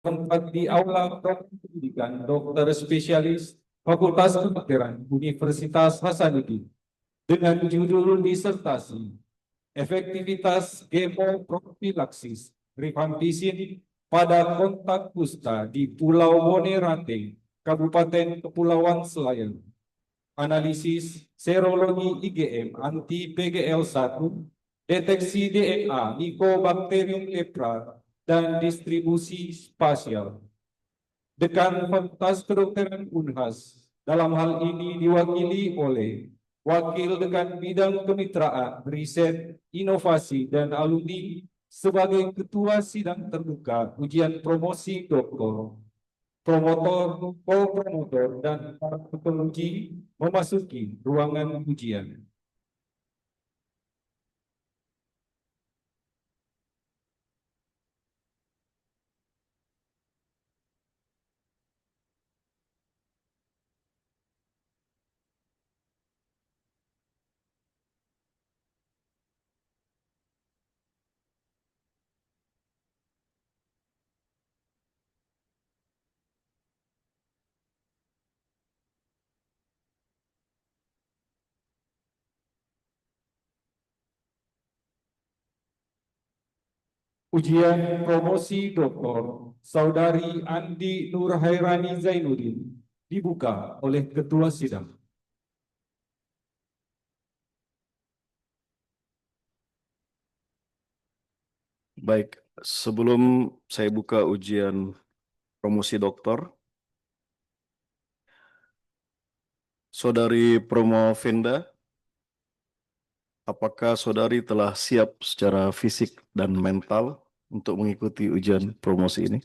tempat di Aula Pendidikan Dokter Spesialis Fakultas Kedokteran Universitas Hasanuddin dengan judul disertasi Efektivitas Gemopropilaksis Rifampicin pada kontak kusta di Pulau Bonerate, Kabupaten Kepulauan Selayar. Analisis serologi IgM anti-PGL1, deteksi DNA Mycobacterium lepra, dan distribusi spasial. Dekan Fakultas Kedokteran Unhas dalam hal ini diwakili oleh Wakil Dekan Bidang Kemitraan, Riset, Inovasi, dan Alumni sebagai Ketua Sidang Terbuka Ujian Promosi Doktor, promotor, co-promotor, dan para penguji memasuki ruangan ujian. Ujian promosi doktor Saudari Andi Nurhairani Zainuddin dibuka oleh Ketua Sidang. Baik, sebelum saya buka ujian promosi doktor, Saudari Promovenda, apakah saudari telah siap secara fisik dan mental untuk mengikuti ujian promosi ini?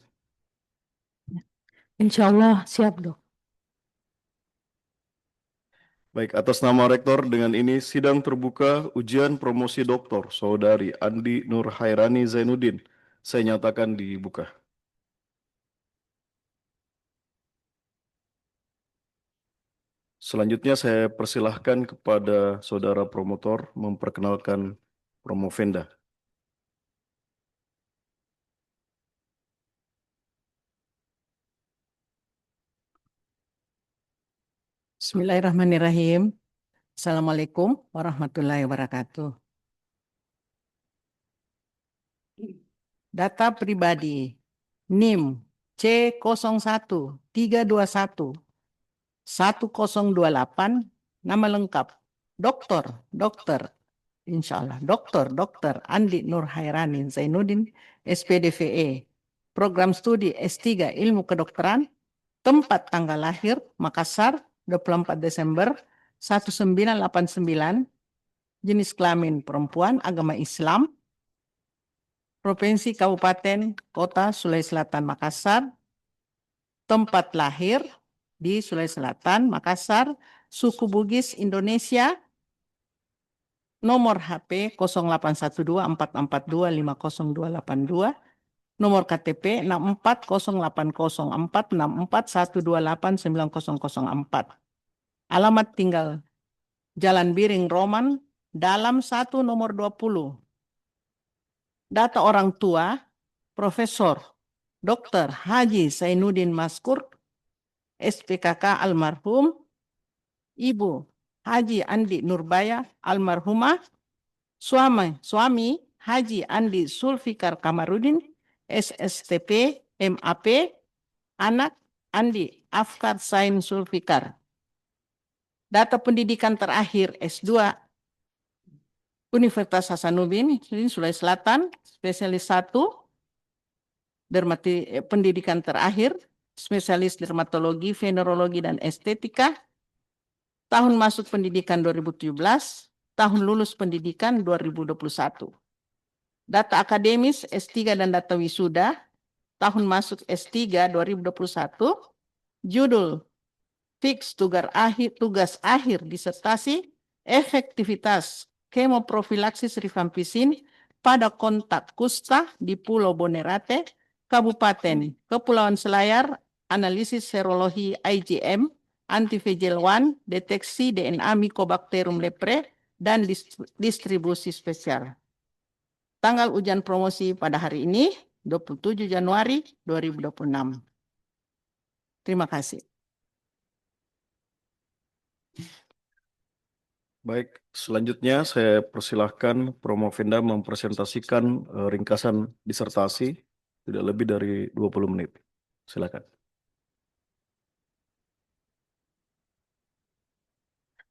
Insya Allah siap, Dok. Baik, atas nama Rektor, dengan ini sidang terbuka ujian promosi doktor Saudari Andi Nurhairani Zainuddin saya nyatakan dibuka. Selanjutnya saya persilahkan kepada saudara promotor memperkenalkan Promovenda. Bismillahirrahmanirrahim. Assalamualaikum warahmatullahi wabarakatuh. Data pribadi NIM C01-321-1028, nama lengkap Dokter Andi Nurhairani Zainuddin, SPDVE, Program Studi S3 Ilmu Kedokteran, tempat tanggal lahir Makassar 24 Desember 1989, jenis kelamin perempuan, agama Islam, Provinsi Kabupaten Kota Sulawesi Selatan Makassar, tempat lahir di Sulawesi Selatan Makassar, suku Bugis Indonesia, nomor HP 081244250282, nomor KTP 6408046412890004. Alamat tinggal Jalan Biring Roman, Dalam 1 nomor 20. Data orang tua Profesor Dr. Haji Zainuddin Maskur, SPKK almarhum, Ibu Haji Andi Nurbaya almarhumah, suami Haji Andi Sulfikar Kamarudin, SSTP MAP, anak Andi Afkar Sain Sulfikar. Data pendidikan terakhir S2 Universitas Hasanuddin, Sulawesi Selatan, spesialis 1, pendidikan terakhir, spesialis dermatologi, venerologi, dan estetika, tahun masuk pendidikan 2017, tahun lulus pendidikan 2021. Data akademis S3 dan data wisuda, tahun masuk S3 2021, judul fix tugas akhir disertasi, efektivitas kemopropilaksis rifampicin pada kontak kusta di Pulau Bonerate, Kabupaten Kepulauan Selayar, analisis serologi IgM, anti-VGL1, deteksi DNA Mycobacterium leprae, dan distribusi spesial. Tanggal ujian promosi pada hari ini 27 Januari 2026. Terima kasih. Baik, selanjutnya saya persilahkan Promovenda mempresentasikan ringkasan disertasi tidak lebih dari 20 menit. Silakan.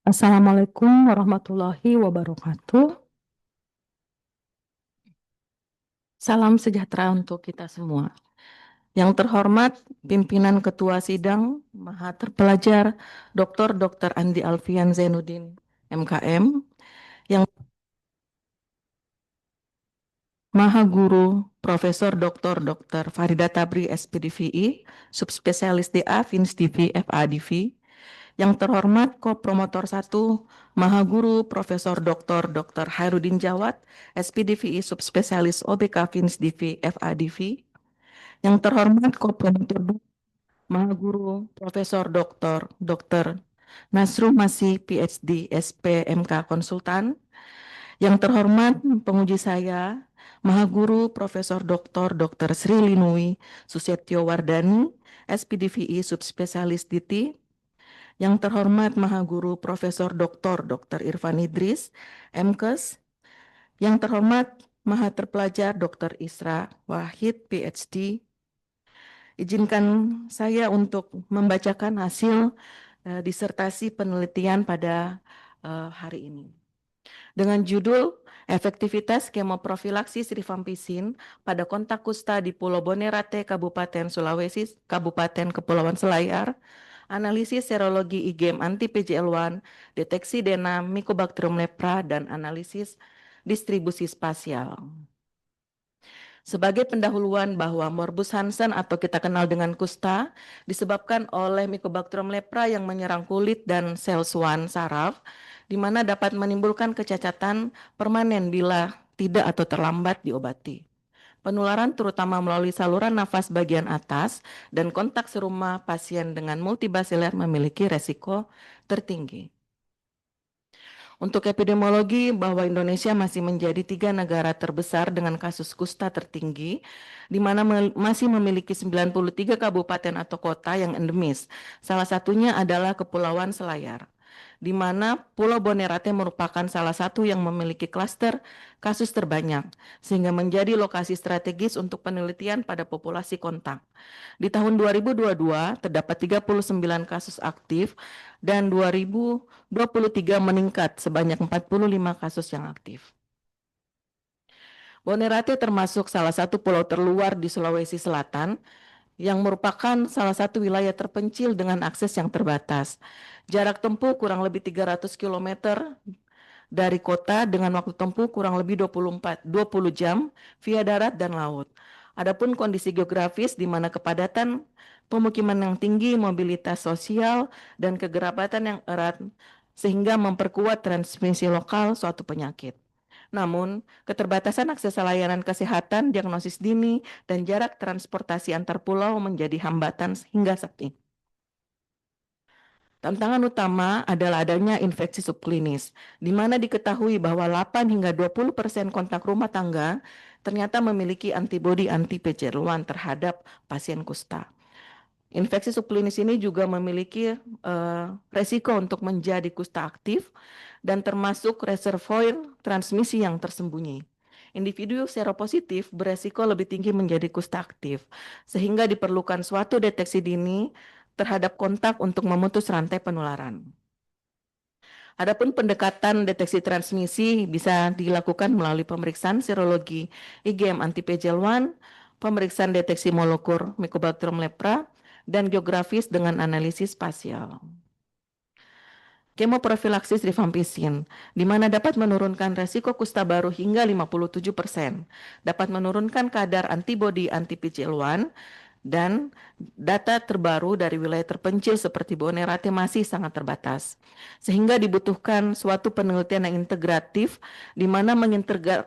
Assalamualaikum warahmatullahi wabarakatuh. Salam sejahtera untuk kita semua. Yang terhormat pimpinan Ketua Sidang Maha Terpelajar Dr. Andi Alfian Zainuddin MKM, yang Maha Guru Profesor Dr. Farida Tabri SPDVI, Subspesialis DA FINSDV FADV, yang terhormat Kopromotor 1 Maha Guru Profesor Dr. Hairudin Jawad SPDVI Subspesialis OBK FINSDV FADV, yang terhormat Kopromotor 2 Maha Guru Profesor Dr. Nasruh Masih PhD SPMK Konsultan, yang terhormat penguji saya Maha Guru Profesor Dr. Sri Linui Susetyo Wardani SPDVI Subspesialis DT, yang terhormat Maha Guru Profesor Dr. Irfan Idris, MKes, yang terhormat Maha Terpelajar Dr. Isra Wahid, PhD. Izinkan saya untuk membacakan hasil disertasi penelitian pada hari ini. Dengan judul Efektivitas Kemoprofilaksis Rifampicin pada kontak kusta di Pulau Bonerate, Kabupaten Sulawesi, Kabupaten Kepulauan Selayar, analisis serologi IgM anti-PJL1, deteksi DNA Mycobacterium lepra, dan analisis distribusi spasial. Sebagai pendahuluan bahwa morbus Hansen atau kita kenal dengan kusta disebabkan oleh Mycobacterium lepra yang menyerang kulit dan sel swan saraf, di mana dapat menimbulkan kecacatan permanen bila tidak atau terlambat diobati. Penularan terutama melalui saluran nafas bagian atas dan kontak serumah pasien dengan multibasiler memiliki resiko tertinggi. Untuk epidemiologi, bahwa Indonesia masih menjadi 3 negara terbesar dengan kasus kusta tertinggi, di mana masih memiliki 93 kabupaten atau kota yang endemis. Salah satunya adalah Kepulauan Selayar, di mana Pulau Bonerate merupakan salah satu yang memiliki klaster kasus terbanyak, sehingga menjadi lokasi strategis untuk penelitian pada populasi kontak. Di tahun 2022 terdapat 39 kasus aktif dan 2023 meningkat sebanyak 45 kasus yang aktif. Bonerate termasuk salah satu pulau terluar di Sulawesi Selatan yang merupakan salah satu wilayah terpencil dengan akses yang terbatas. Jarak tempuh kurang lebih 300 km dari kota dengan waktu tempuh kurang lebih 20 jam via darat dan laut. Adapun kondisi geografis di mana kepadatan pemukiman yang tinggi, mobilitas sosial, dan kekerabatan yang erat sehingga memperkuat transmisi lokal suatu penyakit. Namun, keterbatasan akses layanan kesehatan, diagnosis dini, dan jarak transportasi antar pulau menjadi hambatan hingga saat ini. Tantangan utama adalah adanya infeksi subklinis, di mana diketahui bahwa 8 hingga 20% kontak rumah tangga ternyata memiliki antibodi anti-PJL1 terhadap pasien kusta. Infeksi subklinis ini juga memiliki resiko untuk menjadi kusta aktif dan termasuk reservoir transmisi yang tersembunyi. Individu seropositif beresiko lebih tinggi menjadi kusta aktif, sehingga diperlukan suatu deteksi dini terhadap kontak untuk memutus rantai penularan. Adapun pendekatan deteksi transmisi bisa dilakukan melalui pemeriksaan serologi IgM anti-PJL1, pemeriksaan deteksi molekul Mycobacterium lepra, dan geografis dengan analisis spasial. Kemoprofilaksis rifampicin, di mana dapat menurunkan resiko kusta baru hingga 57%, dapat menurunkan kadar antibodi anti-PJL1, dan data terbaru dari wilayah terpencil seperti Bonerate masih sangat terbatas. Sehingga dibutuhkan suatu penelitian yang integratif di mana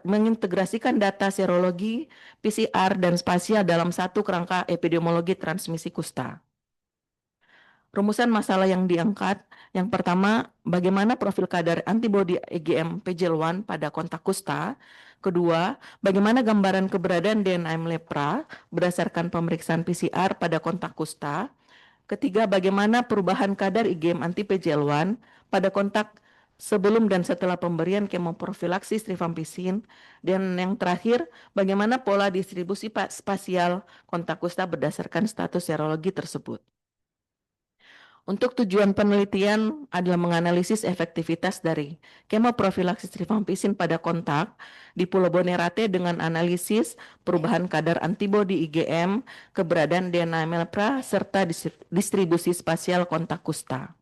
mengintegrasikan data serologi, PCR, dan spasial dalam satu kerangka epidemiologi transmisi kusta. Rumusan masalah yang diangkat, yang pertama, bagaimana profil kadar antibodi IgM PJL1 pada kontak kusta, Kedua, bagaimana gambaran keberadaan DNA lepra berdasarkan pemeriksaan PCR pada kontak kusta. Ketiga, bagaimana perubahan kadar IgM anti-PGL1 pada kontak sebelum dan setelah pemberian kemoprofilaksis rifampicin. Dan yang terakhir, bagaimana pola distribusi spasial kontak kusta berdasarkan status serologi tersebut. Untuk tujuan penelitian adalah menganalisis efektivitas dari kemoprofilaksis rifampicin pada kontak di Pulau Bonerate dengan analisis perubahan kadar antibodi IgM, keberadaan DNA lepra, serta distribusi spasial kontak kusta.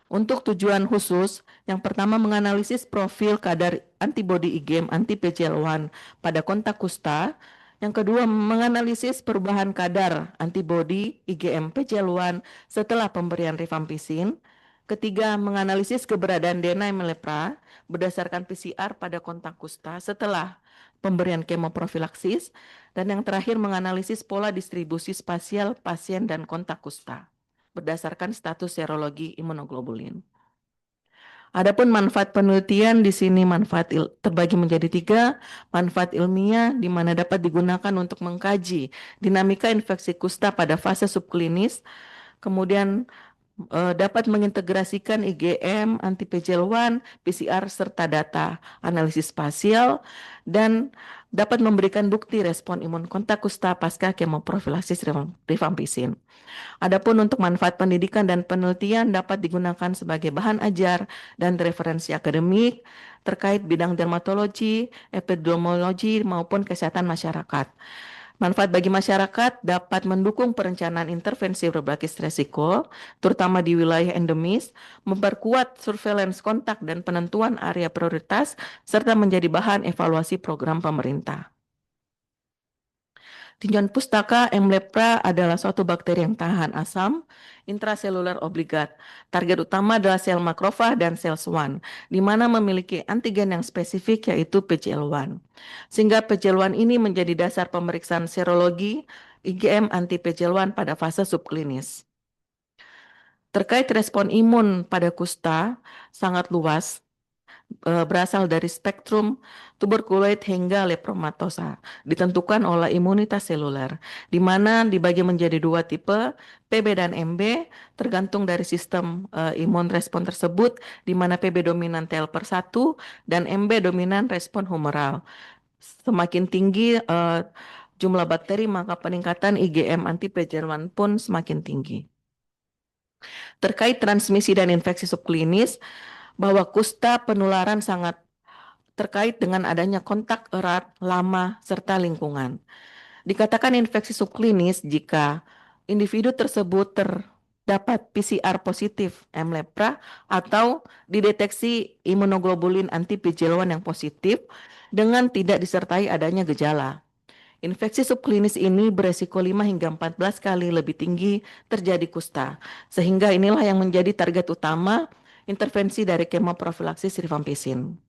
Untuk tujuan khusus, yang pertama menganalisis profil kadar antibodi IgM anti-PGL1 pada kontak kusta. Yang kedua, menganalisis perubahan kadar antibodi IgM PGL1 setelah pemberian rifampicin. Ketiga, menganalisis keberadaan DNA lepra berdasarkan PCR pada kontak kusta setelah pemberian kemoprofilaksis. Dan yang terakhir, menganalisis pola distribusi spasial pasien dan kontak kusta berdasarkan status serologi imunoglobulin. Adapun manfaat penelitian di sini terbagi menjadi 3, manfaat ilmiah di mana dapat digunakan untuk mengkaji dinamika infeksi kusta pada fase subklinis, kemudian dapat mengintegrasikan IgM, anti-PGL1, PCR serta data analisis spasial, dan dapat memberikan bukti respon imun kontak kusta pasca kemoprofilaksis rifampicin. Adapun untuk manfaat pendidikan dan penelitian dapat digunakan sebagai bahan ajar dan referensi akademik terkait bidang dermatologi, epidemiologi maupun kesehatan masyarakat. Manfaat bagi masyarakat dapat mendukung perencanaan intervensi berbasis resiko, terutama di wilayah endemis, memperkuat surveillance kontak dan penentuan area prioritas, serta menjadi bahan evaluasi program pemerintah. Tinjauan pustaka M. lepra adalah suatu bakteri yang tahan asam intraseluler obligat. Target utama adalah sel makrofag dan sel Schwann, di mana memiliki antigen yang spesifik yaitu PGL1. Sehingga PGL1 ini menjadi dasar pemeriksaan serologi IgM anti-PGL1 pada fase subklinis. Terkait respon imun pada kusta sangat luas, berasal dari spektrum tuberkuloid hingga lepromatosa, ditentukan oleh imunitas seluler, di mana dibagi menjadi 2 tipe, PB dan MB, tergantung dari sistem imun respon tersebut, di mana PB dominan TLR1 dan MB dominan respon humoral. Semakin tinggi jumlah bakteri, maka peningkatan IgM anti-PGL1 pun semakin tinggi. Terkait transmisi dan infeksi subklinis, bahwa kusta penularan sangat terkait dengan adanya kontak erat, lama, serta lingkungan. Dikatakan infeksi subklinis jika individu tersebut terdapat PCR positif M. lepra atau dideteksi imunoglobulin anti-PGL1 yang positif dengan tidak disertai adanya gejala. Infeksi subklinis ini beresiko 5 hingga 14 kali lebih tinggi terjadi kusta, sehingga inilah yang menjadi target utama intervensi dari kemoprofilaksis rifampicin.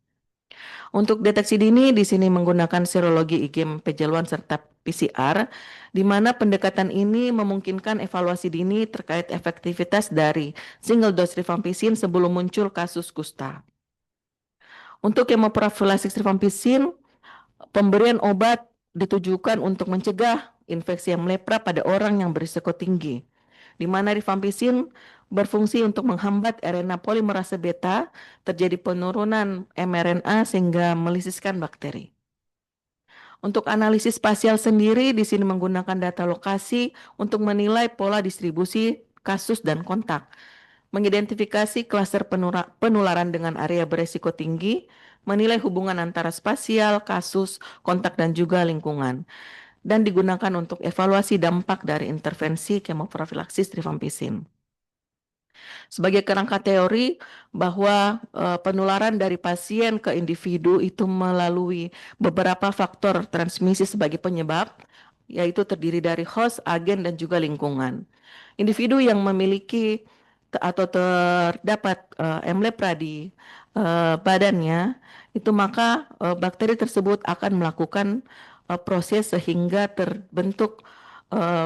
Untuk deteksi dini di sini menggunakan serologi IgM PGL1 serta PCR, di mana pendekatan ini memungkinkan evaluasi dini terkait efektivitas dari single dose rifampicin sebelum muncul kasus kusta. Untuk kemoprofilaksis rifampicin, pemberian obat ditujukan untuk mencegah infeksi M. lepra pada orang yang berisiko tinggi, di mana rifampicin berfungsi untuk menghambat RNA polimerase beta, terjadi penurunan mRNA sehingga melisiskan bakteri. Untuk analisis spasial sendiri di sini menggunakan data lokasi untuk menilai pola distribusi kasus dan kontak, mengidentifikasi klaster penularan dengan area beresiko tinggi, menilai hubungan antara spasial, kasus, kontak, dan juga lingkungan, dan digunakan untuk evaluasi dampak dari intervensi kemoprofilaksis rifampicin. Sebagai kerangka teori bahwa penularan dari pasien ke individu itu melalui beberapa faktor transmisi sebagai penyebab, yaitu terdiri dari host, agen, dan juga lingkungan. Individu yang memiliki atau terdapat M. lepra di badannya, itu maka bakteri tersebut akan melakukan proses sehingga terbentuk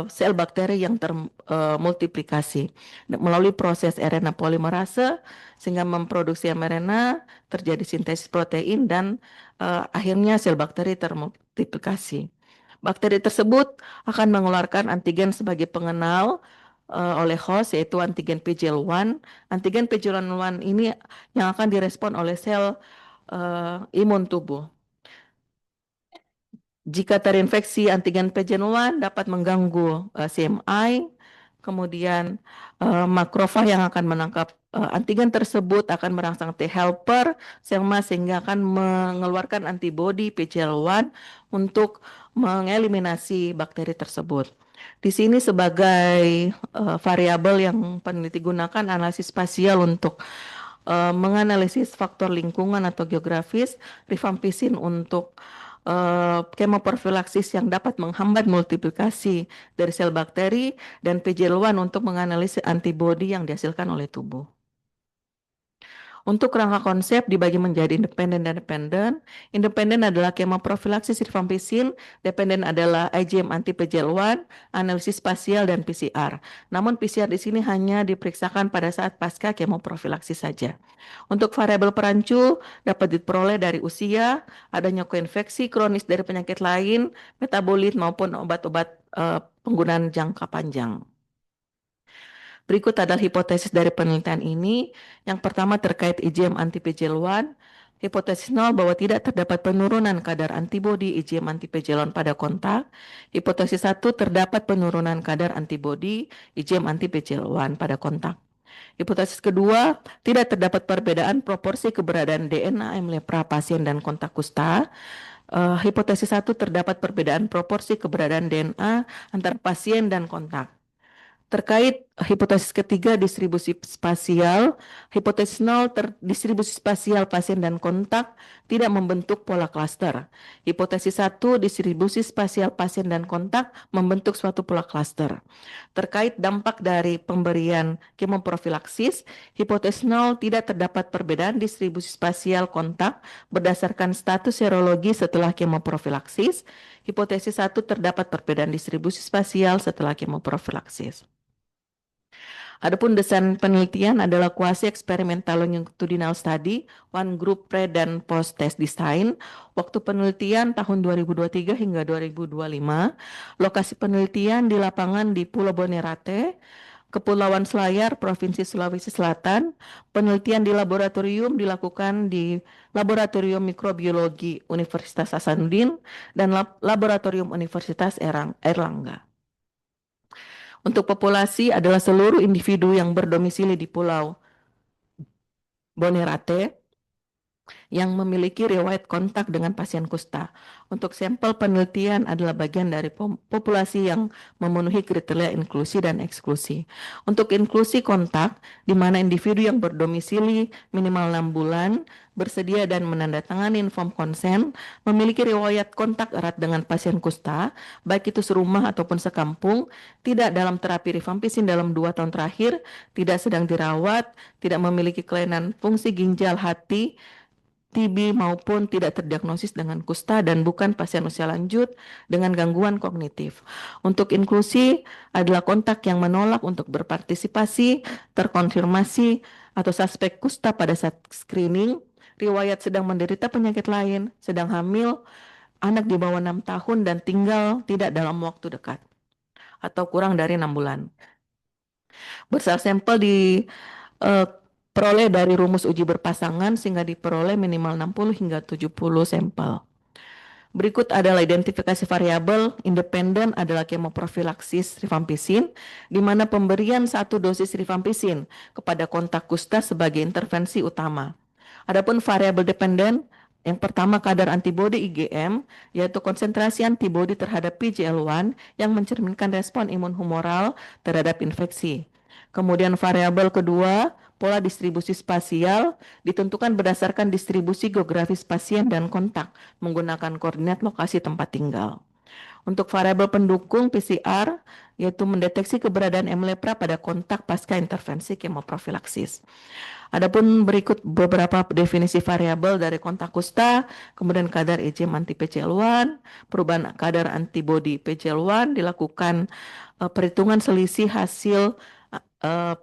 sel bakteri yang termultiplikasi melalui proses RNA polimerase sehingga memproduksi mRNA, terjadi sintesis protein dan akhirnya sel bakteri termultiplikasi. Bakteri tersebut akan mengeluarkan antigen sebagai pengenal oleh host yaitu antigen PGL1. Antigen PGL1 ini yang akan direspon oleh sel imun tubuh. Jika terinfeksi antigen PGL1 dapat mengganggu CMI, kemudian makrofag yang akan menangkap antigen tersebut akan merangsang T helper sel mas sehingga akan mengeluarkan antibodi PGL1 untuk mengeliminasi bakteri tersebut. Di sini sebagai variabel yang peneliti gunakan analisis spasial untuk menganalisis faktor lingkungan atau geografis, rifampicin untuk kemoprofilaksis yang dapat menghambat multiplikasi dari sel bakteri, dan PGL1 untuk menganalisis antibodi yang dihasilkan oleh tubuh. Untuk rangka konsep dibagi menjadi independen dan dependen. Independen adalah kemoprofilaksis rifampicin, dependen adalah IgM anti PGL1, analisis spasial dan PCR. Namun PCR di sini hanya diperiksakan pada saat pasca kemoprofilaksis saja. Untuk variabel perancu dapat diperoleh dari usia, adanya koinfeksi kronis dari penyakit lain, metabolit maupun obat-obat penggunaan jangka panjang. Berikut adalah hipotesis dari penelitian ini. Yang pertama terkait IgM anti PGL1. Hipotesis 0 bahwa tidak terdapat penurunan kadar antibodi IgM anti PGL1 pada kontak. Hipotesis 1 terdapat penurunan kadar antibodi IgM anti PGL1 pada kontak. Hipotesis kedua, tidak terdapat perbedaan proporsi keberadaan DNA M. lepra pasien dan kontak kusta. Hipotesis 1 terdapat perbedaan proporsi keberadaan DNA antara pasien dan kontak. Terkait hipotesis ketiga distribusi spasial, hipotesis 0 distribusi spasial pasien dan kontak tidak membentuk pola klaster. Hipotesis 1 distribusi spasial pasien dan kontak membentuk suatu pola klaster. Terkait dampak dari pemberian kemoprofilaksis, hipotesis 0 tidak terdapat perbedaan distribusi spasial kontak berdasarkan status serologi setelah kemoprofilaksis. Hipotesis 1 terdapat perbedaan distribusi spasial setelah kemoprofilaksis. Adapun desain penelitian adalah quasi experimental longitudinal study, one group pre dan post test design. Waktu penelitian tahun 2023 hingga 2025. Lokasi penelitian di lapangan di Pulau Bonerate, Kepulauan Selayar, Provinsi Sulawesi Selatan. Penelitian di laboratorium dilakukan di Laboratorium Mikrobiologi Universitas Hasanuddin dan Laboratorium Universitas Airlangga. Untuk populasi adalah seluruh individu yang berdomisili di Pulau Bonerate yang memiliki riwayat kontak dengan pasien kusta. Untuk sampel penelitian adalah bagian dari populasi yang memenuhi kriteria inklusi dan eksklusi. Untuk inklusi kontak, di mana individu yang berdomisili minimal 6 bulan, bersedia dan menandatangani inform consent, memiliki riwayat kontak erat dengan pasien kusta, baik itu serumah ataupun sekampung, tidak dalam terapi rifampicin dalam 2 tahun terakhir, tidak sedang dirawat, tidak memiliki kelainan fungsi ginjal, hati, TB maupun tidak terdiagnosis dengan kusta dan bukan pasien usia lanjut dengan gangguan kognitif. Untuk inklusi adalah kontak yang menolak untuk berpartisipasi, terkonfirmasi atau suspek kusta pada saat screening, riwayat sedang menderita penyakit lain, sedang hamil, anak di bawah 6 tahun dan tinggal tidak dalam waktu dekat atau kurang dari 6 bulan. Bersal sampel peroleh dari rumus uji berpasangan sehingga diperoleh minimal 60 hingga 70 sampel. Berikut adalah identifikasi variabel independen adalah kemoprofilaksis rifampicin, di mana pemberian 1 dosis rifampicin kepada kontak kusta sebagai intervensi utama. Adapun variabel dependen, yang pertama kadar antibodi IgM, yaitu konsentrasi antibodi terhadap PGL1 yang mencerminkan respon imun humoral terhadap infeksi. Kemudian variabel kedua, pola distribusi spasial ditentukan berdasarkan distribusi geografis pasien dan kontak menggunakan koordinat lokasi tempat tinggal. Untuk variabel pendukung PCR, yaitu mendeteksi keberadaan M. lepra pada kontak pasca intervensi kemoprofilaksis. Adapun berikut beberapa definisi variabel dari kontak kusta, kemudian kadar IgM anti PCL1, perubahan kadar antibodi PCL1, dilakukan perhitungan selisih hasil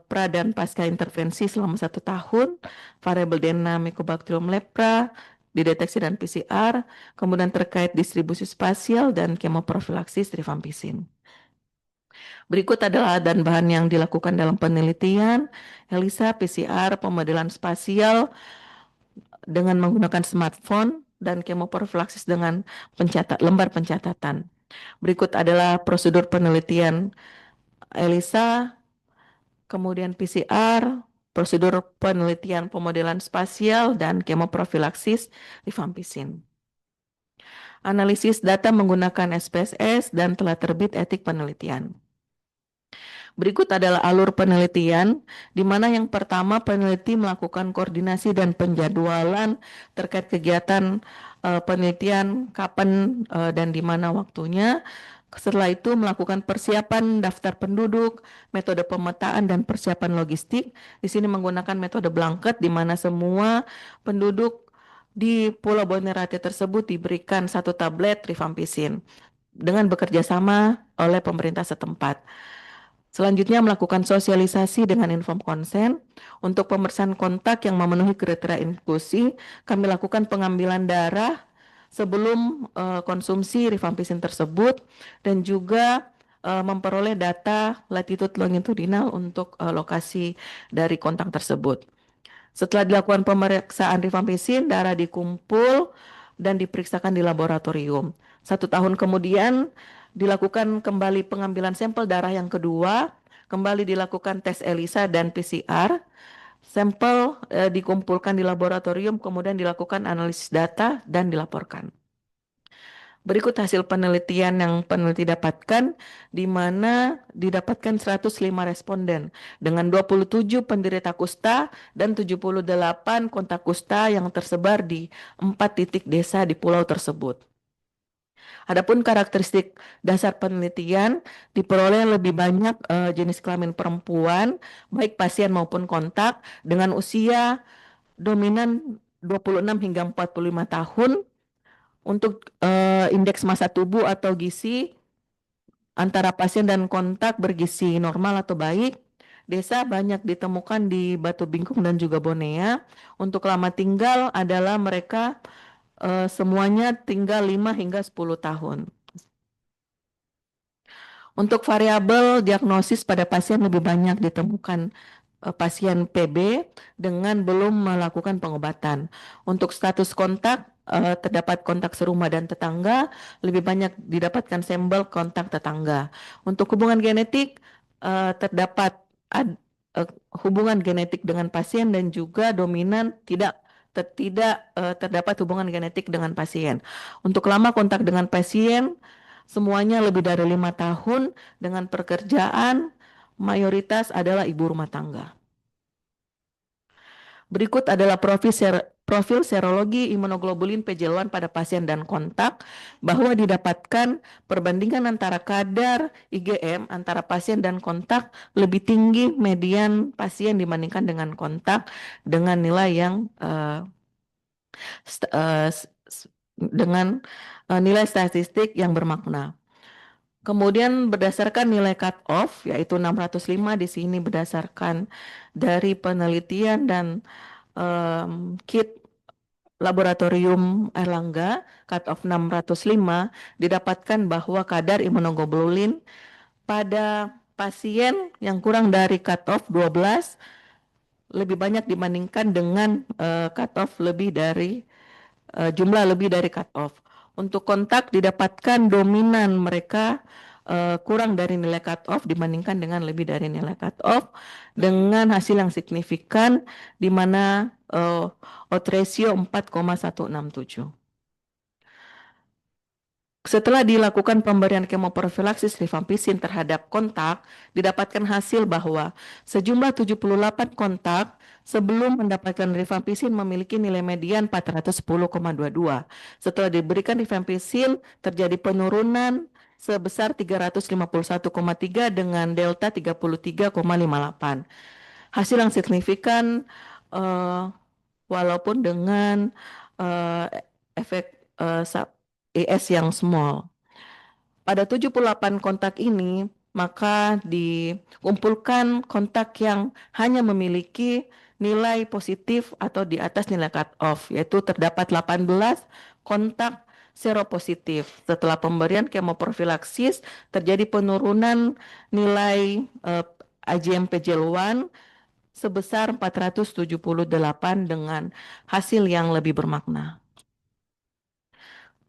pra dan pasca intervensi selama 1 tahun, variabel DNA Mycobacterium lepra, dideteksi dan PCR, kemudian terkait distribusi spasial dan kemoprofilaksis rifampicin. Berikut adalah dan bahan yang dilakukan dalam penelitian, ELISA, PCR, pemodelan spasial dengan menggunakan smartphone, dan kemoprofilaksis dengan lembar pencatatan. Berikut adalah prosedur penelitian ELISA, kemudian PCR, prosedur penelitian pemodelan spasial, dan kemoprofilaksis rifampicin. Analisis data menggunakan SPSS dan telah terbit etik penelitian. Berikut adalah alur penelitian, di mana yang pertama peneliti melakukan koordinasi dan penjadwalan terkait kegiatan penelitian, kapan dan di mana waktunya. Setelah itu melakukan persiapan daftar penduduk, metode pemetaan dan persiapan logistik. Di sini menggunakan metode blanket, di mana semua penduduk di Pulau Bonerate tersebut diberikan 1 tablet rifampicin dengan bekerja sama oleh pemerintah setempat. Selanjutnya melakukan sosialisasi dengan inform konsen. Untuk pemeriksaan kontak yang memenuhi kriteria inklusi, kami lakukan pengambilan darah sebelum konsumsi rifampicin tersebut, dan juga memperoleh data latitude longitudinal untuk lokasi dari kontak tersebut. Setelah dilakukan pemeriksaan rifampicin, darah dikumpul dan diperiksakan di laboratorium. 1 tahun kemudian dilakukan kembali pengambilan sampel darah yang kedua, kembali dilakukan tes ELISA dan PCR. Sampel dikumpulkan di laboratorium, kemudian dilakukan analisis data dan dilaporkan. Berikut hasil penelitian yang peneliti dapatkan, di mana didapatkan 105 responden dengan 27 penderita kusta dan 78 kontak kusta yang tersebar di 4 titik desa di pulau tersebut. Adapun karakteristik dasar penelitian, diperoleh lebih banyak jenis kelamin perempuan, baik pasien maupun kontak, dengan usia dominan 26 hingga 45 tahun. Untuk indeks massa tubuh atau gizi antara pasien dan kontak bergizi normal atau baik. Desa banyak ditemukan di Batu Bingkung dan juga Bonea. Untuk lama tinggal adalah mereka semuanya tinggal 5 hingga 10 tahun. Untuk variabel diagnosis pada pasien lebih banyak ditemukan pasien PB dengan belum melakukan pengobatan. Untuk status kontak, terdapat kontak serumah dan tetangga, lebih banyak didapatkan sampel kontak tetangga. Untuk hubungan genetik, terdapat hubungan genetik dengan pasien dan juga dominan tidak terdapat hubungan genetik dengan pasien. Untuk lama kontak dengan pasien, semuanya lebih dari 5 tahun dengan pekerjaan, mayoritas adalah ibu rumah tangga. Berikut adalah profil serologi imunoglobulin PJL1 pada pasien dan kontak, bahwa didapatkan perbandingan antara kadar IgM antara pasien dan kontak lebih tinggi median pasien dibandingkan dengan kontak dengan nilai yang dengan nilai statistik yang bermakna. Kemudian berdasarkan nilai cut off, yaitu 605, di sini berdasarkan dari penelitian dan kit laboratorium Erlangga, cut off 605, didapatkan bahwa kadar imunoglobulin pada pasien yang kurang dari cut off 12 lebih banyak dibandingkan dengan cut off lebih dari jumlah lebih dari cut off. Untuk kontak didapatkan dominan mereka kurang dari nilai cut off dibandingkan dengan lebih dari nilai cut off, dengan hasil yang signifikan di mana odds ratio 4,167. Setelah dilakukan pemberian kemoprofilaksis rifampicin terhadap kontak, didapatkan hasil bahwa sejumlah 78 kontak sebelum mendapatkan rifampicin memiliki nilai median 410,22. Setelah diberikan rifampicin, terjadi penurunan sebesar 351,3 dengan delta 33,58. Hasil yang signifikan walaupun dengan efek ES yang small. Pada 78 kontak ini, maka dikumpulkan kontak yang hanya memiliki nilai positif atau di atas nilai cut-off, yaitu terdapat 18 kontak seropositif. Setelah pemberian kemoprofilaksis, terjadi penurunan nilai IgM PGL1 sebesar 478 dengan hasil yang lebih bermakna.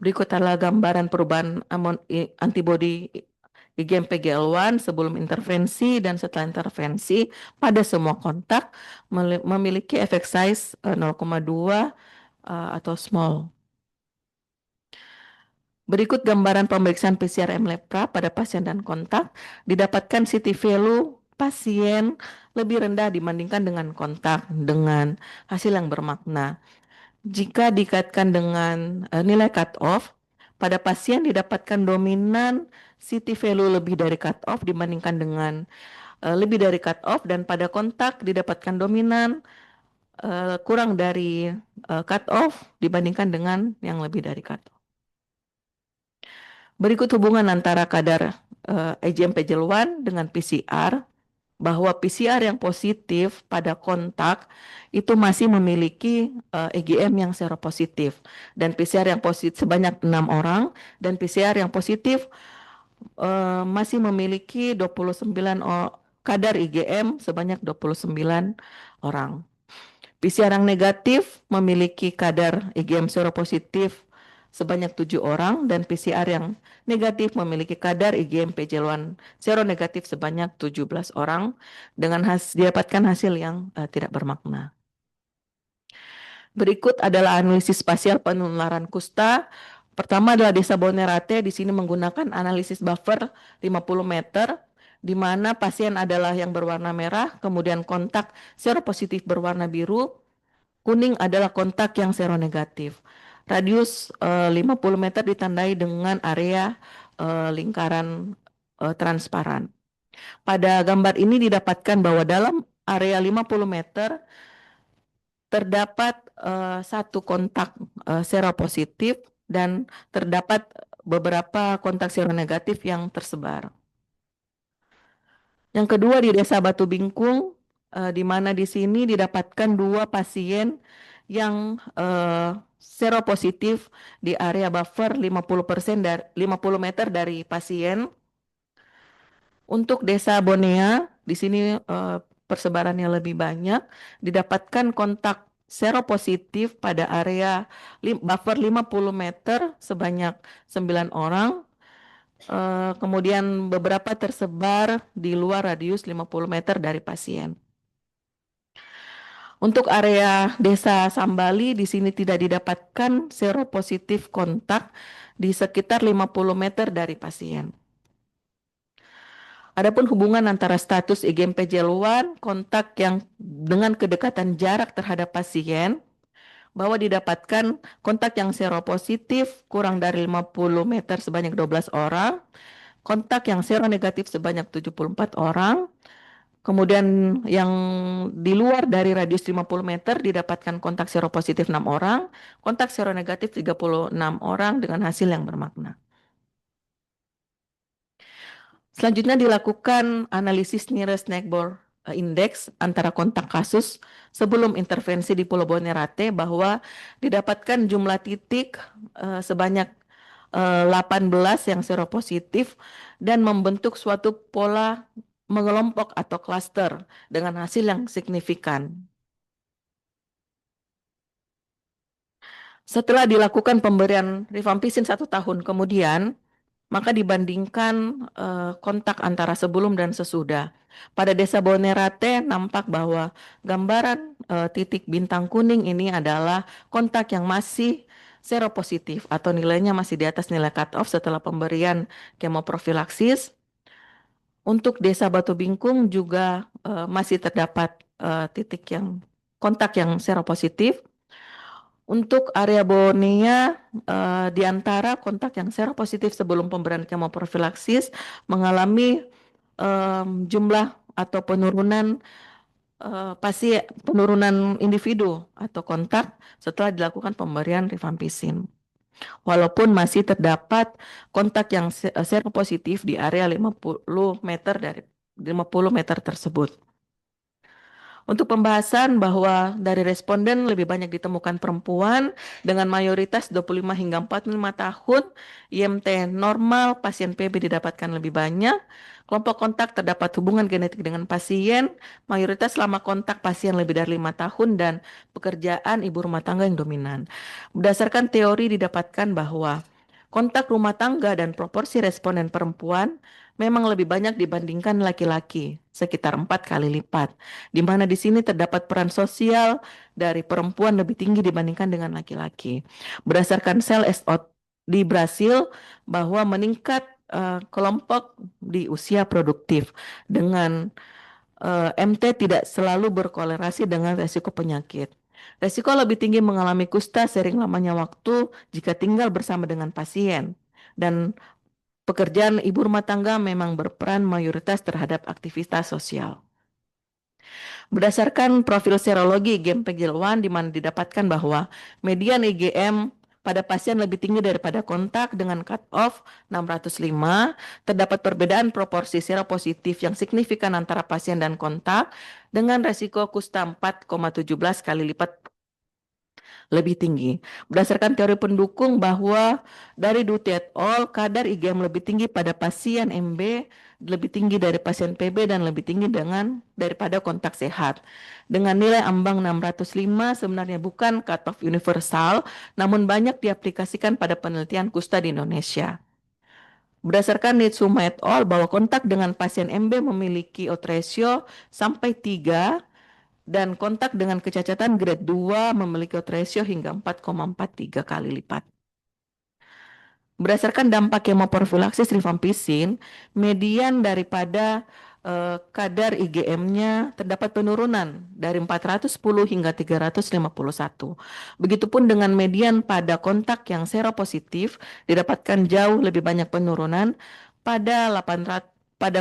Berikut adalah gambaran perubahan antibodi IgM PGL1 sebelum intervensi dan setelah intervensi pada semua kontak memiliki efek size 0,2 atau small. Berikut gambaran pemeriksaan PCR M-Lepra pada pasien dan kontak. Didapatkan CT value pasien lebih rendah dibandingkan dengan kontak dengan hasil yang bermakna. Jika dikaitkan dengan nilai cut-off, pada pasien didapatkan dominan CT value lebih dari cut-off dibandingkan dengan lebih dari cut-off, dan pada kontak didapatkan dominan kurang dari cut-off dibandingkan dengan yang lebih dari cut-off. Berikut hubungan antara kadar IgM PGL1 dengan PCR, bahwa PCR yang positif pada kontak itu masih memiliki IgM yang seropositif, dan PCR yang positif sebanyak 6 orang, dan PCR yang positif masih memiliki 29 kadar IgM sebanyak 29 orang. PCR yang negatif memiliki kadar IgM seropositif sebanyak 7 orang, dan PCR yang negatif memiliki kadar IgM PGL1 seronegatif sebanyak 17 orang dengan didapatkan hasil yang tidak bermakna. Berikut adalah analisis spasial penularan kusta. Pertama adalah Desa Bonerate, di sini menggunakan analisis buffer 50 meter, di mana pasien adalah yang berwarna merah, kemudian kontak seropositif berwarna biru, kuning adalah kontak yang seronegatif. Radius 50 meter ditandai dengan area lingkaran transparan. Pada gambar ini didapatkan bahwa dalam area 50 meter terdapat satu kontak seropositif dan terdapat beberapa kontak seronegatif yang tersebar. Yang kedua di Desa Batu Bingkung, di mana di sini didapatkan 2 pasien yang seropositif di area buffer 50% dari 50 meter dari pasien. Untuk Desa Bonea, di sini persebarannya lebih banyak, didapatkan kontak seropositif pada area buffer 50 meter sebanyak 9 orang. Kemudian beberapa tersebar di luar radius 50 meter dari pasien. Untuk area Desa Sambali, di sini tidak didapatkan seropositif kontak di sekitar 50 meter dari pasien. Adapun hubungan antara status IgM PGL1 kontak yang dengan kedekatan jarak terhadap pasien, bahwa didapatkan kontak yang seropositif kurang dari 50 meter sebanyak 12 orang, kontak yang seronegatif sebanyak 74 orang, kemudian yang di luar dari radius 50 meter didapatkan kontak seropositif 6 orang, kontak seronegatif 36 orang dengan hasil yang bermakna. Selanjutnya dilakukan analisis nearest neighbor index antara kontak kasus sebelum intervensi di Pulau Bonerate, bahwa didapatkan jumlah titik sebanyak 18 yang seropositif dan membentuk suatu pola mengelompok atau klaster dengan hasil yang signifikan. Setelah dilakukan pemberian rifampicin 1 tahun kemudian, maka dibandingkan kontak antara sebelum dan sesudah. Pada Desa Bonerate nampak bahwa gambaran titik bintang kuning ini adalah kontak yang masih seropositif atau nilainya masih di atas nilai cut-off setelah pemberian kemoprofilaksis. Untuk Desa Batu Bingkung juga masih terdapat titik yang kontak yang seropositif. Untuk area Borneo, di antara kontak yang seropositif sebelum pemberian kemopropilaksis mengalami jumlah atau penurunan penurunan individu atau kontak setelah dilakukan pemberian rifampicin. Walaupun masih terdapat kontak yang seropositif di area 50 meter tersebut. Untuk pembahasan bahwa dari responden lebih banyak ditemukan perempuan dengan mayoritas 25 hingga 45 tahun, IMT normal pasien PB didapatkan lebih banyak, kelompok kontak terdapat hubungan genetik dengan pasien, mayoritas lama kontak pasien lebih dari 5 tahun, dan pekerjaan ibu rumah tangga yang dominan. Berdasarkan teori didapatkan bahwa kontak rumah tangga dan proporsi responden perempuan memang lebih banyak dibandingkan laki-laki, sekitar 4 kali lipat, di mana di sini terdapat peran sosial dari perempuan lebih tinggi dibandingkan dengan laki-laki. Berdasarkan sel SO di Brasil bahwa meningkat kelompok di usia produktif dengan MT tidak selalu berkolerasi dengan resiko penyakit. Resiko lebih tinggi mengalami kusta sering lamanya waktu jika tinggal bersama dengan pasien. Dan pekerjaan ibu rumah tangga memang berperan mayoritas terhadap aktivitas sosial. Berdasarkan profil serologi IgM PGL1 di mana didapatkan bahwa median IgM pada pasien lebih tinggi daripada kontak dengan cut-off 605, terdapat perbedaan proporsi seropositif yang signifikan antara pasien dan kontak dengan resiko kusta 4,17 kali lipat lebih tinggi. Berdasarkan teori pendukung bahwa dari Duty et al, kadar IgM lebih tinggi pada pasien MB lebih tinggi dari pasien PB dan lebih tinggi daripada kontak sehat. Dengan nilai ambang 605 sebenarnya bukan cutoff universal, namun banyak diaplikasikan pada penelitian kusta di Indonesia. Berdasarkan Nitsuma et al bahwa kontak dengan pasien MB memiliki odds ratio sampai 3 dan kontak dengan kecacatan grade 2 memiliki odds ratio hingga 4,43 kali lipat. Berdasarkan dampak kemopropilaksis rifampicin, median daripada kadar IgM-nya terdapat penurunan dari 410 hingga 351. Begitupun dengan median pada kontak yang seropositif didapatkan jauh lebih banyak penurunan pada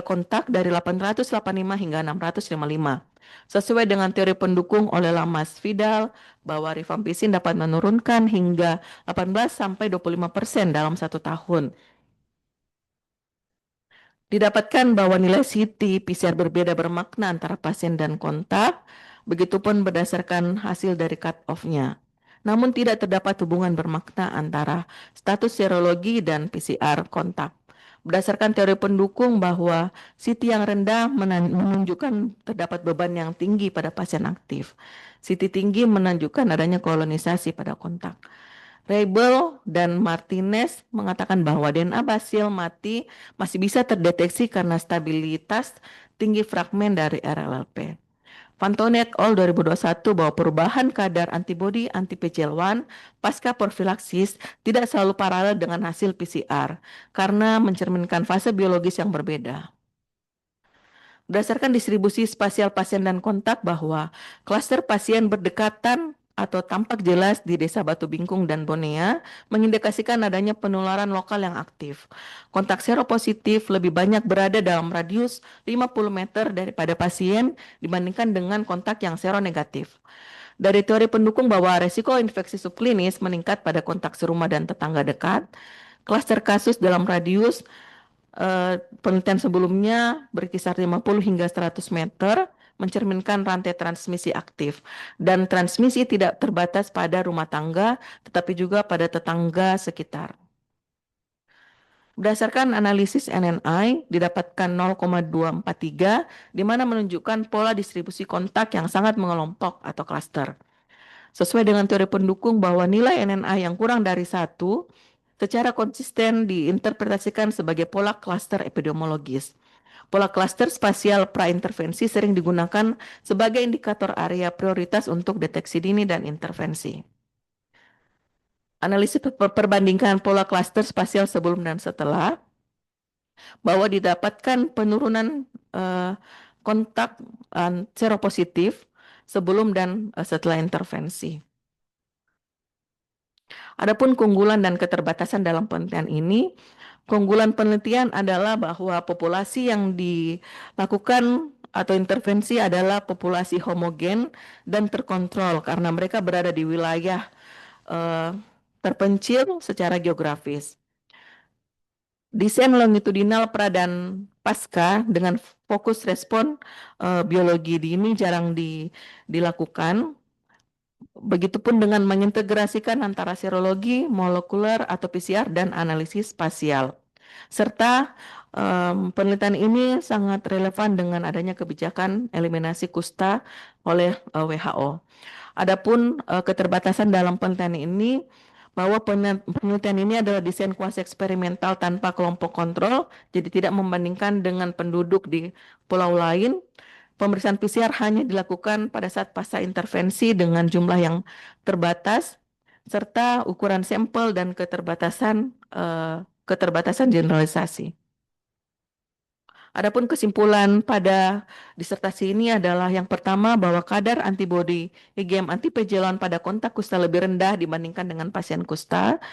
kontak dari 885 hingga 655. Sesuai dengan teori pendukung oleh Lamas Vidal bahwa rifampicin dapat menurunkan hingga 18 sampai 25% dalam 1 tahun. Didapatkan bahwa nilai CT PCR berbeda bermakna antara pasien dan kontak, begitupun berdasarkan hasil dari cut-off-nya. Namun tidak terdapat hubungan bermakna antara status serologi dan PCR kontak. Berdasarkan teori pendukung bahwa CT yang rendah menunjukkan terdapat beban yang tinggi pada pasien aktif. CT tinggi menunjukkan adanya kolonisasi pada kontak. Rebel dan Martinez mengatakan bahwa DNA basil mati masih bisa terdeteksi karena stabilitas tinggi fragmen dari RLLP. Fantoni et al. 2021 bahwa perubahan kadar antibodi anti-PCL1 pasca profilaksis tidak selalu paralel dengan hasil PCR karena mencerminkan fase biologis yang berbeda. Berdasarkan distribusi spasial pasien dan kontak bahwa klaster pasien berdekatan atau tampak jelas di Desa Batu Bingkung dan Bonea mengindikasikan adanya penularan lokal yang aktif. Kontak seropositif lebih banyak berada dalam radius 50 meter daripada pasien dibandingkan dengan kontak yang seronegatif. Dari teori pendukung bahwa resiko infeksi subklinis meningkat pada kontak serumah dan tetangga dekat, klaster kasus dalam radius penelitian sebelumnya berkisar 50 hingga 100 meter mencerminkan rantai transmisi aktif dan transmisi tidak terbatas pada rumah tangga tetapi juga pada tetangga sekitar. Berdasarkan analisis NNI didapatkan 0,243 di mana menunjukkan pola distribusi kontak yang sangat mengelompok atau klaster. Sesuai dengan teori pendukung bahwa nilai NNI yang kurang dari 1 secara konsisten diinterpretasikan sebagai pola klaster epidemiologis. Pola klaster spasial praintervensi sering digunakan sebagai indikator area prioritas untuk deteksi dini dan intervensi. Analisis perbandingan pola klaster spasial sebelum dan setelah bahwa didapatkan penurunan kontak seropositif sebelum dan setelah intervensi. Adapun keunggulan dan keterbatasan dalam penelitian ini, keunggulan penelitian adalah bahwa populasi yang dilakukan atau intervensi adalah populasi homogen dan terkontrol karena mereka berada di wilayah terpencil secara geografis. Desain longitudinal pra dan pasca dengan fokus respon biologi ini jarang dilakukan. Begitupun dengan mengintegrasikan antara serologi, molekuler, atau PCR dan analisis spasial. Serta penelitian ini sangat relevan dengan adanya kebijakan eliminasi kusta oleh WHO. Adapun keterbatasan dalam penelitian ini bahwa penelitian ini adalah desain kuasi eksperimental tanpa kelompok kontrol, jadi tidak membandingkan dengan penduduk di pulau lain. Pemeriksaan PCR hanya dilakukan pada saat pasca intervensi dengan jumlah yang terbatas, serta ukuran sampel dan keterbatasan generalisasi. Adapun kesimpulan pada disertasi ini adalah yang pertama bahwa kadar antibodi IgM anti-PJ-lawan pada kontak kusta lebih rendah dibandingkan dengan pasien kusta.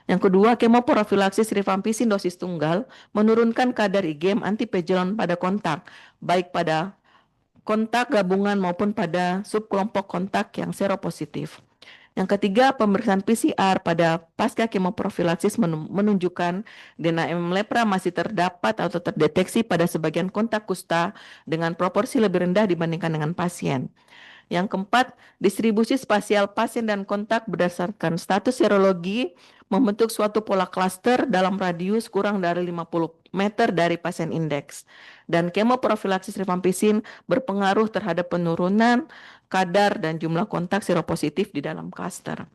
Yang kedua, kemoprofilaksis rifampicin dosis tunggal menurunkan kadar IgM anti-PJ-lawan pada kontak, baik pada kontak gabungan maupun pada subkelompok kontak yang seropositif. Yang ketiga, pemeriksaan PCR pada pasca kemoprofilaksis menunjukkan DNA lepra masih terdapat atau terdeteksi pada sebagian kontak kusta dengan proporsi lebih rendah dibandingkan dengan pasien. Yang keempat, distribusi spasial pasien dan kontak berdasarkan status serologi membentuk suatu pola klaster dalam radius kurang dari 50 meter dari pasien indeks. Dan kemoprofilaksis rifampicin berpengaruh terhadap penurunan kadar dan jumlah kontak seropositif di dalam klaster.